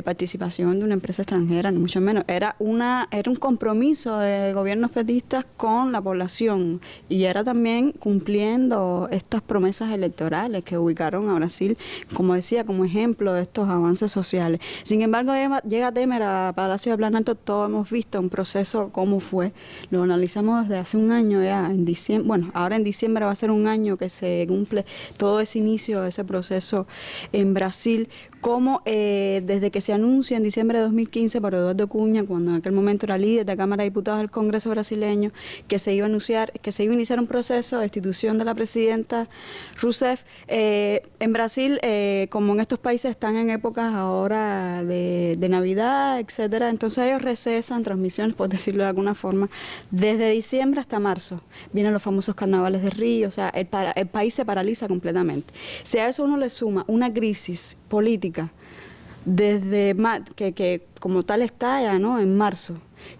participación de una empresa extranjera, ni mucho menos. Era un compromiso de gobiernos petistas con la población y era también cumpliendo estas promesas electorales que ubicaron a Brasil, como decía, como ejemplo de estos avances sociales. Sin embargo, llega Temer a Palacio de Planalto, todos hemos visto un proceso cómo fue, lo analizamos desde hace un año ya, en diciembre, bueno, ahora en diciembre va a ser un año que se cumple todo ese inicio de ese proceso en Brasil, como desde que se anuncia en diciembre de 2015 por Eduardo Cunha, cuando en aquel momento era líder de la Cámara de Diputados del Congreso brasileño, que se iba a iniciar un proceso de destitución de la presidenta Rousseff. En Brasil, como en estos países están en épocas ahora de Navidad, etcétera, entonces ellos recesan transmisiones, por decirlo de alguna forma, desde diciembre hasta marzo. Vienen los famosos carnavales de Río, o sea, el país se paraliza completamente. Si a eso uno le suma una crisis política desde que como tal estalla, ¿no?, en marzo,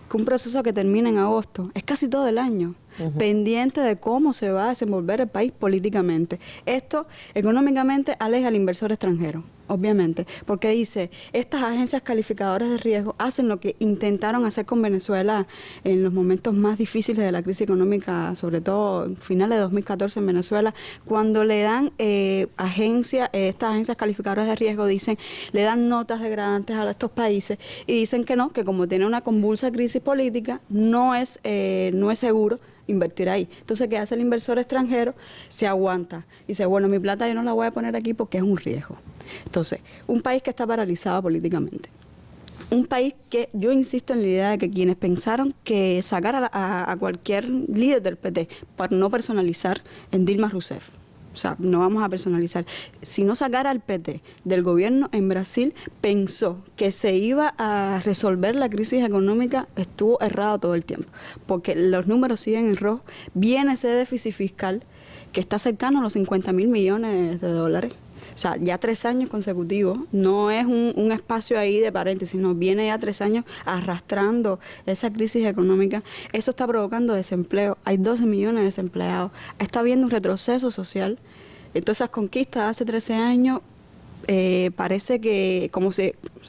que un proceso que termina en agosto, es casi todo el año pendiente de cómo se va a desenvolver el país políticamente. Esto económicamente aleja al inversor extranjero, obviamente, porque dice, estas agencias calificadoras de riesgo hacen lo que intentaron hacer con Venezuela en los momentos más difíciles de la crisis económica, sobre todo en finales de 2014 en Venezuela, cuando le dan estas agencias calificadoras de riesgo, le dan notas degradantes a estos países y dicen que no, que como tiene una convulsa crisis política, no es seguro invertir ahí. Entonces, ¿qué hace el inversor extranjero? Se aguanta y dice, bueno, mi plata yo no la voy a poner aquí porque es un riesgo. Entonces, un país que está paralizado políticamente, un país que yo insisto en la idea de que quienes pensaron que sacar a cualquier líder del PT para no personalizar en Dilma Rousseff, O sea, no vamos a personalizar. Si no sacara al PT del gobierno en Brasil, pensó que se iba a resolver la crisis económica, estuvo errado todo el tiempo, porque los números siguen en rojo. Viene ese déficit fiscal que está cercano a los 50.000 millones de dólares. O sea, ya 3 años consecutivos, no es un espacio ahí de paréntesis, no, viene ya 3 años arrastrando esa crisis económica. Eso está provocando desempleo, hay 12 millones de desempleados, está habiendo un retroceso social. Entonces, esas conquistas hace 13 años, parece que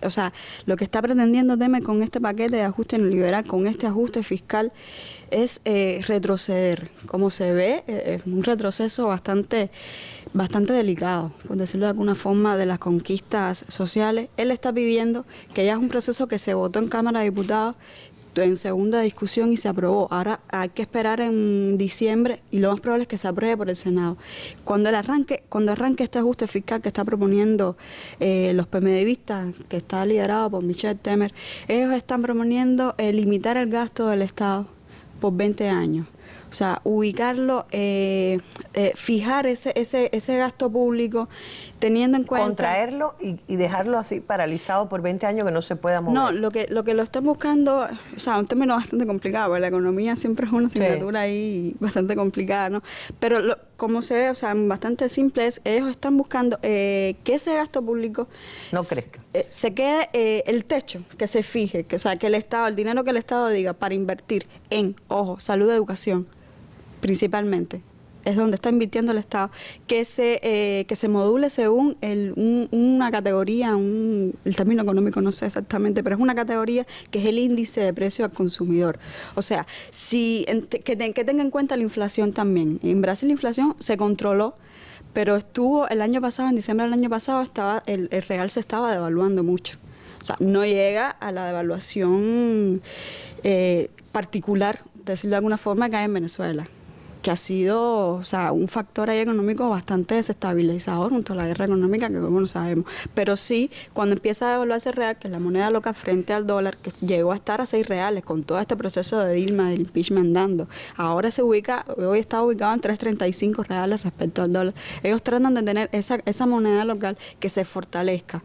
o sea, lo que está pretendiendo Temer con este paquete de ajuste neoliberal, con este ajuste fiscal, es retroceder. Como se ve, es un retroceso bastante delicado, por decirlo de alguna forma, de las conquistas sociales. Él está pidiendo que ya es un proceso que se votó en Cámara de Diputados en segunda discusión y se aprobó. Ahora hay que esperar en diciembre y lo más probable es que se apruebe por el Senado. Cuando arranque este ajuste fiscal que está proponiendo los PMDvistas, que está liderado por Michel Temer, ellos están proponiendo limitar el gasto del Estado por 20 años. O sea, ubicarlo, fijar ese gasto público teniendo en cuenta... Contraerlo y dejarlo así paralizado por 20 años que no se pueda mover. No, lo que lo están buscando, o sea, un término bastante complicado, porque la economía siempre es una asignatura ahí bastante complicada, ¿no? Pero como se ve, o sea, bastante simple es, ellos están buscando que ese gasto público... no crezca. Se quede el techo, que se fije, o sea, que el Estado, el dinero que el Estado diga para invertir en, ojo, salud y educación, principalmente, es donde está invirtiendo el Estado, que se module según una categoría, el término económico no sé exactamente, pero es una categoría que es el índice de precio al consumidor. O sea, que tenga en cuenta la inflación también. En Brasil la inflación se controló, pero estuvo el año pasado, en diciembre del año pasado, el real se estaba devaluando mucho. O sea, no llega a la devaluación particular, decirlo de alguna forma, que hay en Venezuela, que ha sido, o sea, un factor ahí económico bastante desestabilizador junto a la guerra económica que como no sabemos. Pero sí, cuando empieza a devaluarse el real, que es la moneda local frente al dólar, que llegó a estar a 6 reales con todo este proceso de Dilma, del impeachment andando, ahora hoy está ubicado en 3.35 reales respecto al dólar. Ellos tratan de tener esa moneda local que se fortalezca.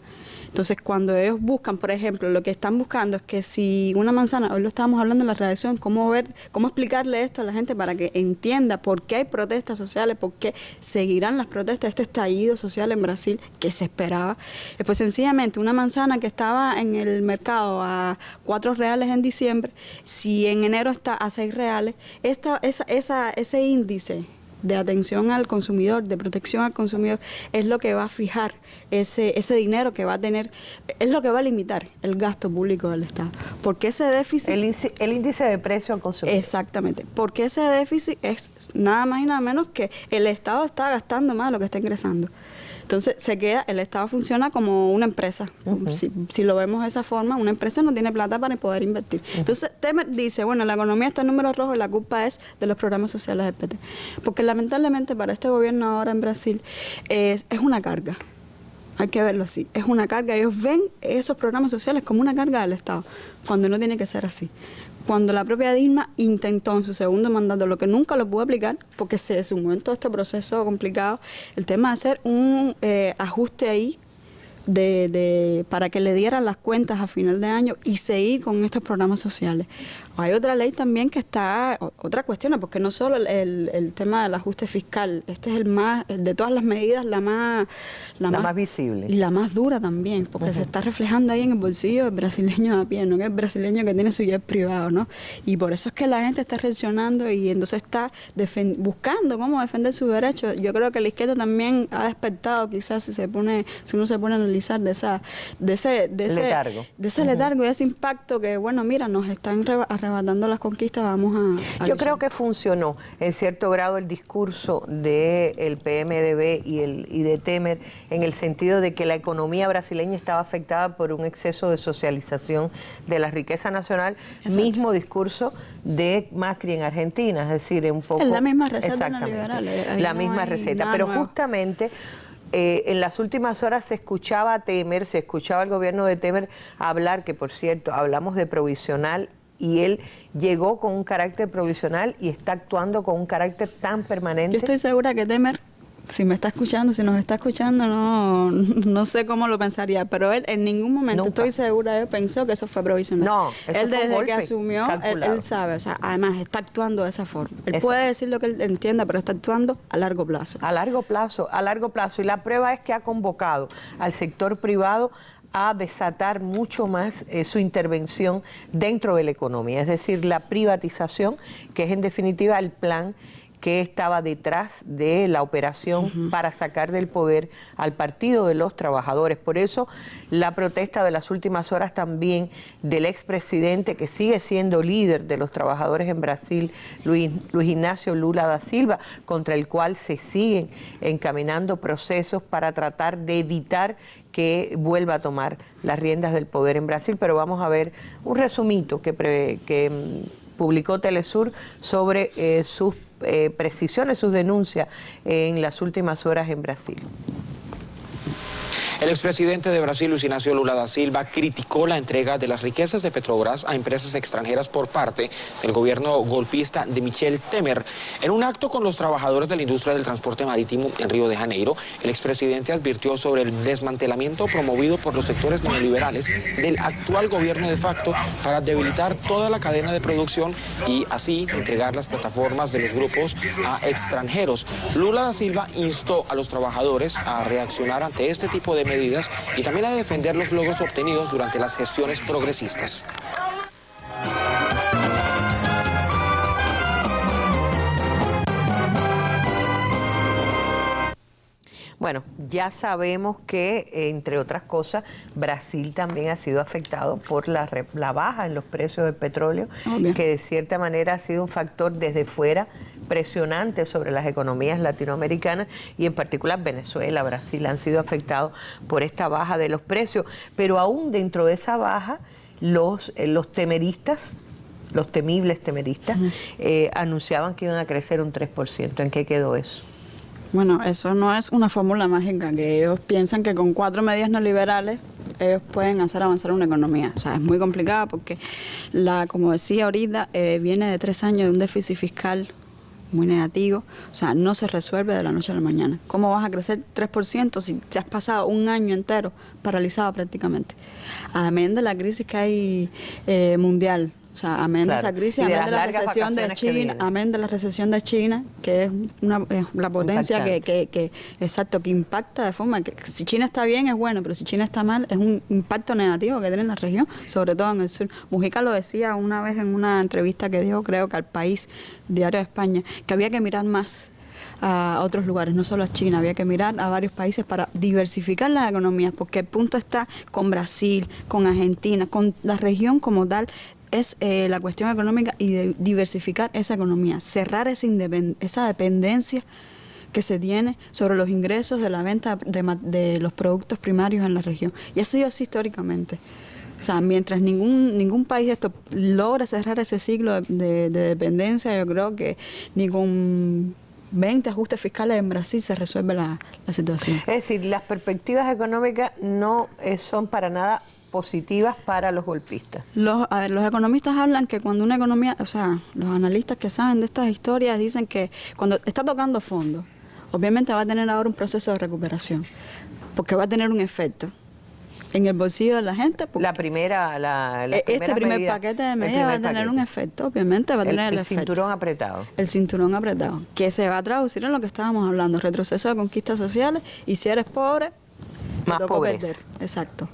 Entonces, cuando ellos buscan, por ejemplo, lo que están buscando es que si una manzana, hoy lo estábamos hablando en la redacción, cómo explicarle esto a la gente para que entienda por qué hay protestas sociales, por qué seguirán las protestas, este estallido social en Brasil que se esperaba. Pues sencillamente, una manzana que estaba en el mercado a 4 reales en diciembre, si en enero está a 6 reales, ese índice de atención al consumidor, de protección al consumidor, es lo que va a fijar ese dinero que va a tener, es lo que va a limitar el gasto público del Estado. Porque ese déficit... El índice de precio al consumidor. Exactamente. Porque ese déficit es nada más y nada menos que el Estado está gastando más de lo que está ingresando. Entonces el Estado funciona como una empresa. Si lo vemos de esa forma, una empresa no tiene plata para poder invertir. Entonces Temer dice, bueno, la economía está en números rojos y la culpa es de los programas sociales del PT. Porque lamentablemente para este gobierno ahora en Brasil es una carga. Hay que verlo así. Es una carga. Ellos ven esos programas sociales como una carga del Estado, cuando no tiene que ser así. Cuando la propia Dilma intentó en su segundo mandato, lo que nunca lo pudo aplicar, porque se sumó en todo este proceso complicado, el tema de hacer un ajuste ahí para que le dieran las cuentas a final de año y seguir con estos programas sociales. Hay otra ley también que está, otra cuestión, porque no solo el tema del ajuste fiscal, este es el más, de todas las medidas, la más visible. Y la más dura también, porque se está reflejando ahí en el bolsillo del brasileño de a pie, no que el brasileño que tiene su jet privado, ¿no? Y por eso es que la gente está reaccionando y entonces está buscando cómo defender sus derechos. Yo creo que la izquierda también ha despertado, quizás si uno se pone a analizar de ese letargo y ese impacto que, bueno, mira, nos están arrebatando las conquistas, vamos a Yo creo que funcionó en cierto grado el discurso del PMDB y de Temer, en el sentido de que la economía brasileña estaba afectada por un exceso de socialización de la riqueza nacional. Exacto. Mismo discurso de Macri en Argentina, es decir, un poco... Es la misma receta neoliberal. La misma receta, pero nuevo. Justamente... en las últimas horas se escuchaba a Temer, se escuchaba al gobierno de Temer hablar, que por cierto, hablamos de provisional, y él llegó con un carácter provisional y está actuando con un carácter tan permanente. Yo estoy segura que Temer, si me está escuchando, si nos está escuchando, no sé cómo lo pensaría, pero él en ningún momento, estoy segura, él pensó que eso fue provisional. No, eso él fue un desde golpe que asumió, él sabe, o sea, además está actuando de esa forma. Él puede decir lo que él entienda, pero está actuando a largo plazo. A largo plazo. Y la prueba es que ha convocado al sector privado a desatar mucho más su intervención dentro de la economía, es decir, la privatización, que es en definitiva el plan que estaba detrás de la operación para sacar del poder al Partido de los Trabajadores. Por eso la protesta de las últimas horas también del expresidente, que sigue siendo líder de los trabajadores en Brasil, Luis Ignacio Lula da Silva, contra el cual se siguen encaminando procesos para tratar de evitar que vuelva a tomar las riendas del poder en Brasil. Pero vamos a ver un resumito que publicó Telesur sobre sus precisiones, sus denuncias en las últimas horas en Brasil. El expresidente de Brasil, Luis Ignacio Lula da Silva, criticó la entrega de las riquezas de Petrobras a empresas extranjeras por parte del gobierno golpista de Michel Temer. En un acto con los trabajadores de la industria del transporte marítimo en Río de Janeiro, el expresidente advirtió sobre el desmantelamiento promovido por los sectores neoliberales del actual gobierno de facto para debilitar toda la cadena de producción y así entregar las plataformas de los grupos a extranjeros. Lula da Silva instó a los trabajadores a reaccionar ante este tipo de medidas y también a defender los logros obtenidos durante las gestiones progresistas. Bueno, ya sabemos que, entre otras cosas, Brasil también ha sido afectado por la baja en los precios del petróleo, que de cierta manera ha sido un factor desde fuera presionante sobre las economías latinoamericanas y en particular Venezuela, Brasil han sido afectados por esta baja de los precios. Pero aún dentro de esa baja, los temeristas, los temibles temeristas, anunciaban que iban a crecer un 3%. ¿En qué quedó eso? Bueno, eso no es una fórmula mágica, que ellos piensan que con 4 medidas neoliberales ellos pueden hacer avanzar una economía. O sea, es muy complicada porque, como decía ahorita, viene de 3 años de un déficit fiscal muy negativo. O sea, no se resuelve de la noche a la mañana. ¿Cómo vas a crecer 3% si te has pasado un año entero paralizado prácticamente? Amén de la crisis que hay mundial. O sea, amén de esa crisis, amén de la recesión de China, amén de la recesión de China, que es la potencia que impacta de forma que si China está bien es bueno, pero si China está mal es un impacto negativo que tiene en la región, sobre todo en el sur. Mujica lo decía una vez en una entrevista que dio, creo que al País, Diario de España, que había que mirar más a otros lugares, no solo a China, había que mirar a varios países para diversificar las economías, porque el punto está con Brasil, con Argentina, con la región como tal. Es la cuestión económica y de diversificar esa economía, cerrar esa dependencia que se tiene sobre los ingresos de la venta de los productos primarios en la región. Y ha sido así históricamente. O sea, mientras ningún país de esto logra cerrar ese ciclo de dependencia, yo creo que ni con 20 ajustes fiscales en Brasil se resuelve la situación. Es decir, las perspectivas económicas no son para nada positivas para los golpistas. Los economistas hablan que cuando una economía, o sea, los analistas que saben de estas historias dicen que cuando está tocando fondo, obviamente va a tener ahora un proceso de recuperación, porque va a tener un efecto en el bolsillo de la gente. Este primer paquete de medidas va a tener un efecto, obviamente va a tener el efecto. El cinturón apretado. El cinturón apretado, que se va a traducir en lo que estábamos hablando, retroceso de conquistas sociales, y si eres pobre, más pobreza. Exacto.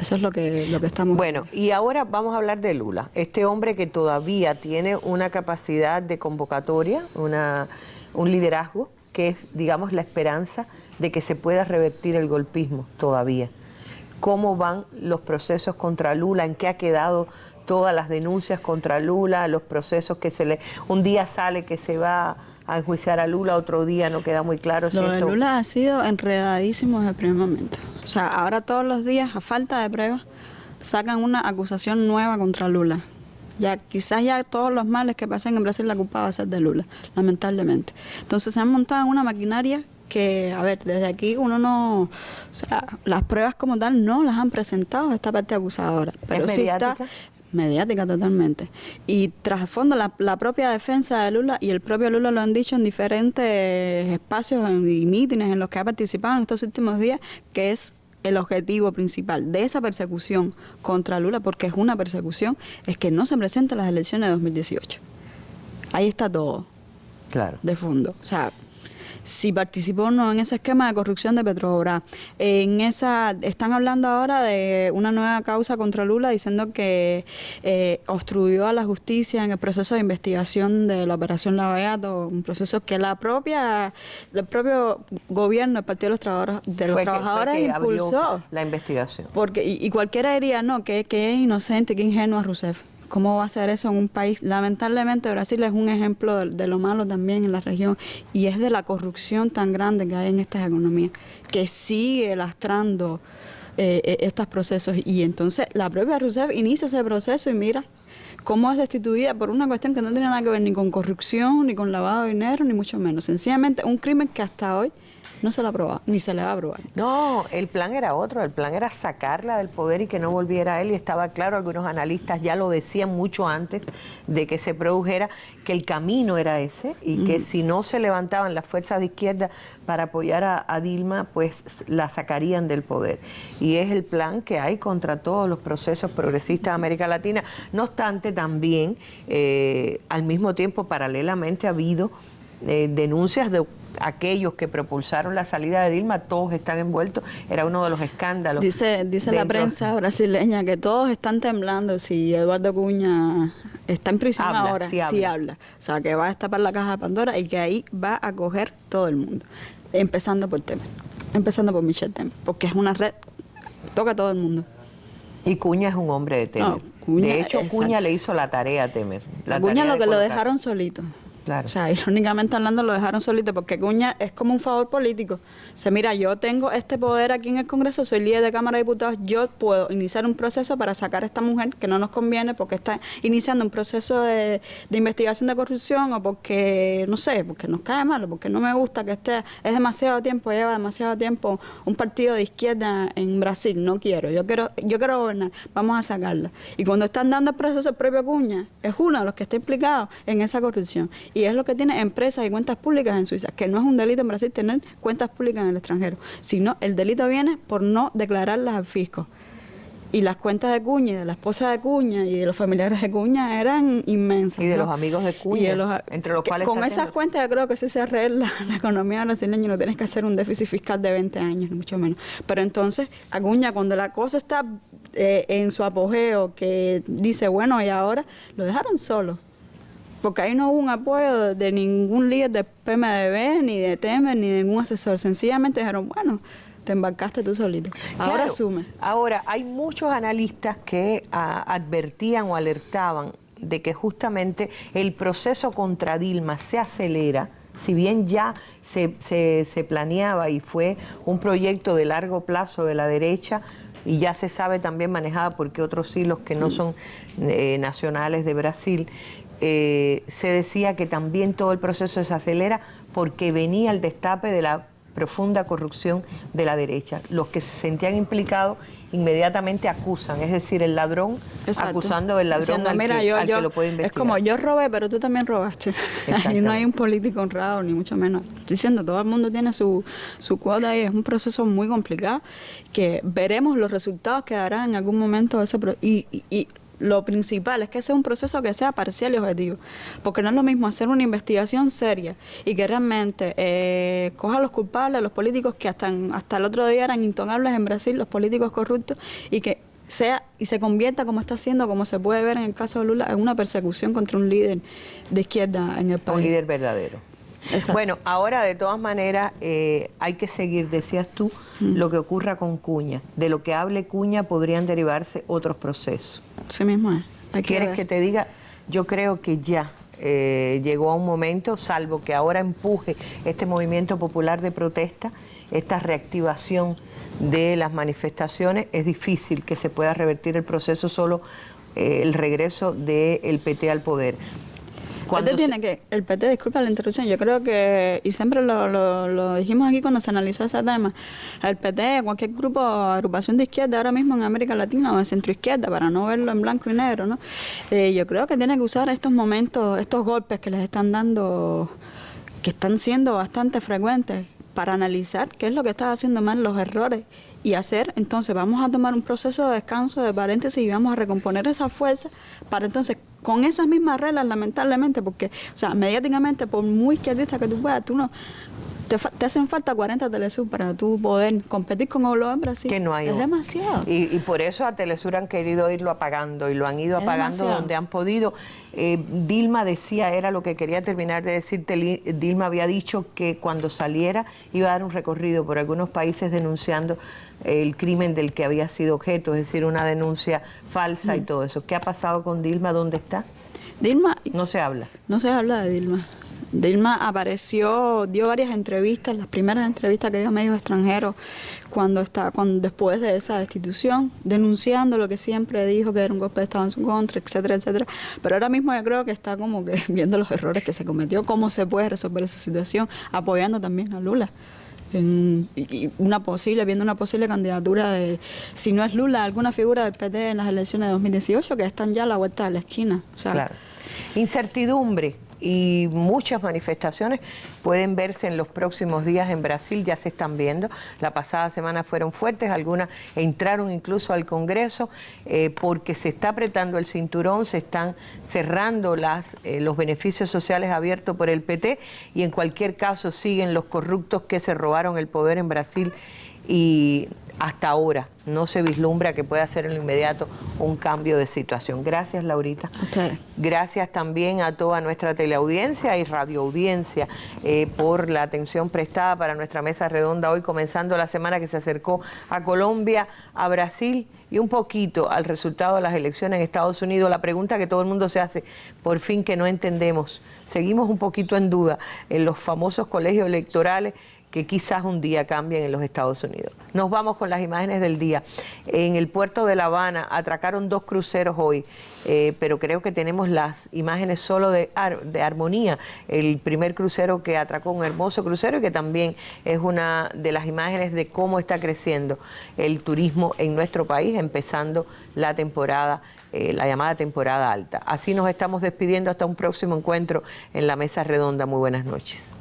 Eso es lo que estamos... Bueno, y ahora vamos a hablar de Lula, este hombre que todavía tiene una capacidad de convocatoria, un liderazgo que es, digamos, la esperanza de que se pueda revertir el golpismo todavía. ¿Cómo van los procesos contra Lula? ¿En qué ha quedado todas las denuncias contra Lula? Los procesos que un día sale que se va a enjuiciar a Lula, otro día no queda muy claro. Lo de Lula ha sido enredadísimo desde el primer momento. O sea, ahora todos los días, a falta de pruebas, sacan una acusación nueva contra Lula. Quizás todos los males que pasan en Brasil la culpa va a ser de Lula, lamentablemente. Entonces se han montado en una maquinaria que, a ver, desde aquí uno no... O sea, las pruebas como tal no las han presentado esta parte acusadora. Pero sí está... mediática totalmente. Y trasfondo la propia defensa de Lula y el propio Lula lo han dicho en diferentes espacios y mítines en los que ha participado en estos últimos días, que es el objetivo principal de esa persecución contra Lula, porque es una persecución, es que no se presenten las elecciones de 2018. Ahí está todo. Claro. De fondo. O sea, si participó o no en ese esquema de corrupción de Petrobras. Están hablando ahora de una nueva causa contra Lula diciendo que obstruyó a la justicia en el proceso de investigación de la operación Lavallato, un proceso que el propio gobierno, el Partido de los Trabajadores impulsó la investigación. Porque y cualquiera diría, no, que es inocente, que ingenuo a Rousseff. ¿Cómo va a ser eso en un país? Lamentablemente Brasil es un ejemplo de lo malo también en la región y es de la corrupción tan grande que hay en estas economías, que sigue lastrando estos procesos. Y entonces la propia Rousseff inicia ese proceso y mira cómo es destituida por una cuestión que no tiene nada que ver ni con corrupción, ni con lavado de dinero, ni mucho menos. Sencillamente un crimen que hasta hoy no se la ha probado, ni se le va a probar. No, el plan era otro, el plan era sacarla del poder y que no volviera a él, y estaba claro, algunos analistas ya lo decían mucho antes de que se produjera, que el camino era ese, y que si no se levantaban las fuerzas de izquierda para apoyar a Dilma, pues la sacarían del poder. Y es el plan que hay contra todos los procesos progresistas de América Latina. No obstante, también, al mismo tiempo, paralelamente, ha habido denuncias de aquellos que propulsaron la salida de Dilma, todos están envueltos, era uno de los escándalos. Dice la prensa brasileña que todos están temblando si Eduardo Cunha está en prisión ahora, sí habla. O sea, que va a destapar la caja de Pandora y que ahí va a coger todo el mundo, empezando por Temer, empezando por Michel Temer, porque es una red, toca a todo el mundo. Y Cunha es un hombre de Temer. De hecho, Cunha le hizo la tarea a Temer. A Cunha lo que lo dejaron solito. Claro. O sea, irónicamente hablando, lo dejaron solito porque Cunha es como un favor político. O sea, mira, yo tengo este poder aquí en el Congreso, soy líder de Cámara de Diputados, yo puedo iniciar un proceso para sacar a esta mujer que no nos conviene porque está iniciando un proceso de investigación de corrupción o porque, no sé, porque nos cae mal o porque no me gusta que esté, es demasiado tiempo, lleva demasiado tiempo un partido de izquierda en Brasil, no quiero, yo quiero gobernar, vamos a sacarla. Y cuando están dando el proceso, el propio Cunha es uno de los que está implicado en esa corrupción. Y es lo que tiene empresas y cuentas públicas en Suiza, que no es un delito en Brasil tener cuentas públicas en el extranjero, sino el delito viene por no declararlas al fisco. Y las cuentas de Cunha y de la esposa de Cunha y de los familiares de Cunha eran inmensas. Y de los amigos de Cunha, entre los cuales... Con esas cuentas yo creo que sí se arregla la economía brasileña y no tienes que hacer un déficit fiscal de 20 años, ni mucho menos. Pero entonces, a Cunha, cuando la cosa está en su apogeo, que dice, bueno, y ahora, lo dejaron solo. Porque ahí no hubo un apoyo de ningún líder de PMDB, ni de Temer, ni de ningún asesor. Sencillamente dijeron, bueno, te embarcaste tú solito. Ahora claro, asume. Ahora, hay muchos analistas que advertían o alertaban de que justamente el proceso contra Dilma se acelera, si bien ya se planeaba y fue un proyecto de largo plazo de la derecha, y ya se sabe también manejada por otros hilos que no son nacionales de Brasil, se decía que también todo el proceso se acelera porque venía el destape de la profunda corrupción de la derecha. Los que se sentían implicados inmediatamente acusan, es decir, el ladrón acusando del ladrón diciendo, al que lo puede investigar. Es como, yo robé, pero tú también robaste. Ahí no hay un político honrado, ni mucho menos. Estoy diciendo, todo el mundo tiene su cuota y es un proceso muy complicado que veremos los resultados que dará en algún momento de ese y lo principal es que ese es un proceso que sea parcial y objetivo, porque no es lo mismo hacer una investigación seria y que realmente coja a los culpables, a los políticos que hasta el otro día eran intocables en Brasil, los políticos corruptos, y que sea y se convierta, como está haciendo, como se puede ver en el caso de Lula, en una persecución contra un líder de izquierda en el país. Un líder verdadero. Exacto. Bueno, ahora de todas maneras hay que seguir, decías tú, lo que ocurra con Cunha. De lo que hable Cunha podrían derivarse otros procesos. Sí mismo es. ¿Quieres que te diga? Yo creo que ya llegó a un momento, salvo que ahora empuje este movimiento popular de protesta, esta reactivación de las manifestaciones, es difícil que se pueda revertir el proceso solo el regreso del PT al poder. El PT, disculpa la interrupción, yo creo que, y siempre lo dijimos aquí cuando se analizó ese tema, el PT, cualquier grupo, agrupación de izquierda ahora mismo en América Latina o de centroizquierda, para no verlo en blanco y negro, ¿no? Yo creo que tiene que usar estos momentos, estos golpes que les están dando, que están siendo bastante frecuentes, para analizar qué es lo que está haciendo mal, los errores, y entonces vamos a tomar un proceso de descanso, de paréntesis, y vamos a recomponer esa fuerza para entonces, con esas mismas reglas, lamentablemente, porque, o sea, mediáticamente, por muy izquierdista que tú puedas, te hacen falta 40 Telesur para tú poder competir con Globo en Brasil. Que no hay. Es demasiado. Y por eso a Telesur han querido irlo apagando y lo han ido apagando donde han podido. Dilma decía, era lo que quería terminar de decirte, Dilma había dicho que cuando saliera iba a dar un recorrido por algunos países denunciando el crimen del que había sido objeto, es decir, una denuncia falsa y todo eso. ¿Qué ha pasado con Dilma? ¿Dónde está? Dilma... No se habla. No se habla de Dilma. Dilma apareció, dio varias entrevistas, las primeras entrevistas que dio a medios extranjeros después de esa destitución, denunciando lo que siempre dijo, que era un golpe de Estado en su contra, etcétera, etcétera. Pero ahora mismo yo creo que está como que viendo los errores que se cometió, cómo se puede resolver esa situación, apoyando también a Lula. Viendo una posible candidatura de, si no es Lula, alguna figura del PT en las elecciones de 2018, que están ya a la vuelta de la esquina. O sea, claro. Incertidumbre y muchas manifestaciones pueden verse en los próximos días en Brasil, ya se están viendo. La pasada semana fueron fuertes, algunas entraron incluso al Congreso porque se está apretando el cinturón, se están cerrando los beneficios sociales abiertos por el PT y en cualquier caso siguen los corruptos que se robaron el poder en Brasil y hasta ahora no se vislumbra que pueda ser en lo inmediato un cambio de situación. Gracias, Laurita. Usted. Gracias también a toda nuestra teleaudiencia y radioaudiencia por la atención prestada para nuestra mesa redonda hoy, comenzando la semana que se acercó a Colombia, a Brasil y un poquito al resultado de las elecciones en Estados Unidos. La pregunta que todo el mundo se hace, por fin que no entendemos, seguimos un poquito en duda en los famosos colegios electorales que quizás un día cambien en los Estados Unidos. Nos vamos con las imágenes del día. En el puerto de La Habana atracaron 2 cruceros hoy, pero creo que tenemos las imágenes solo de Armonía, el primer crucero que atracó, un hermoso crucero y que también es una de las imágenes de cómo está creciendo el turismo en nuestro país, empezando la temporada, la llamada temporada alta. Así nos estamos despidiendo hasta un próximo encuentro en la Mesa Redonda. Muy buenas noches.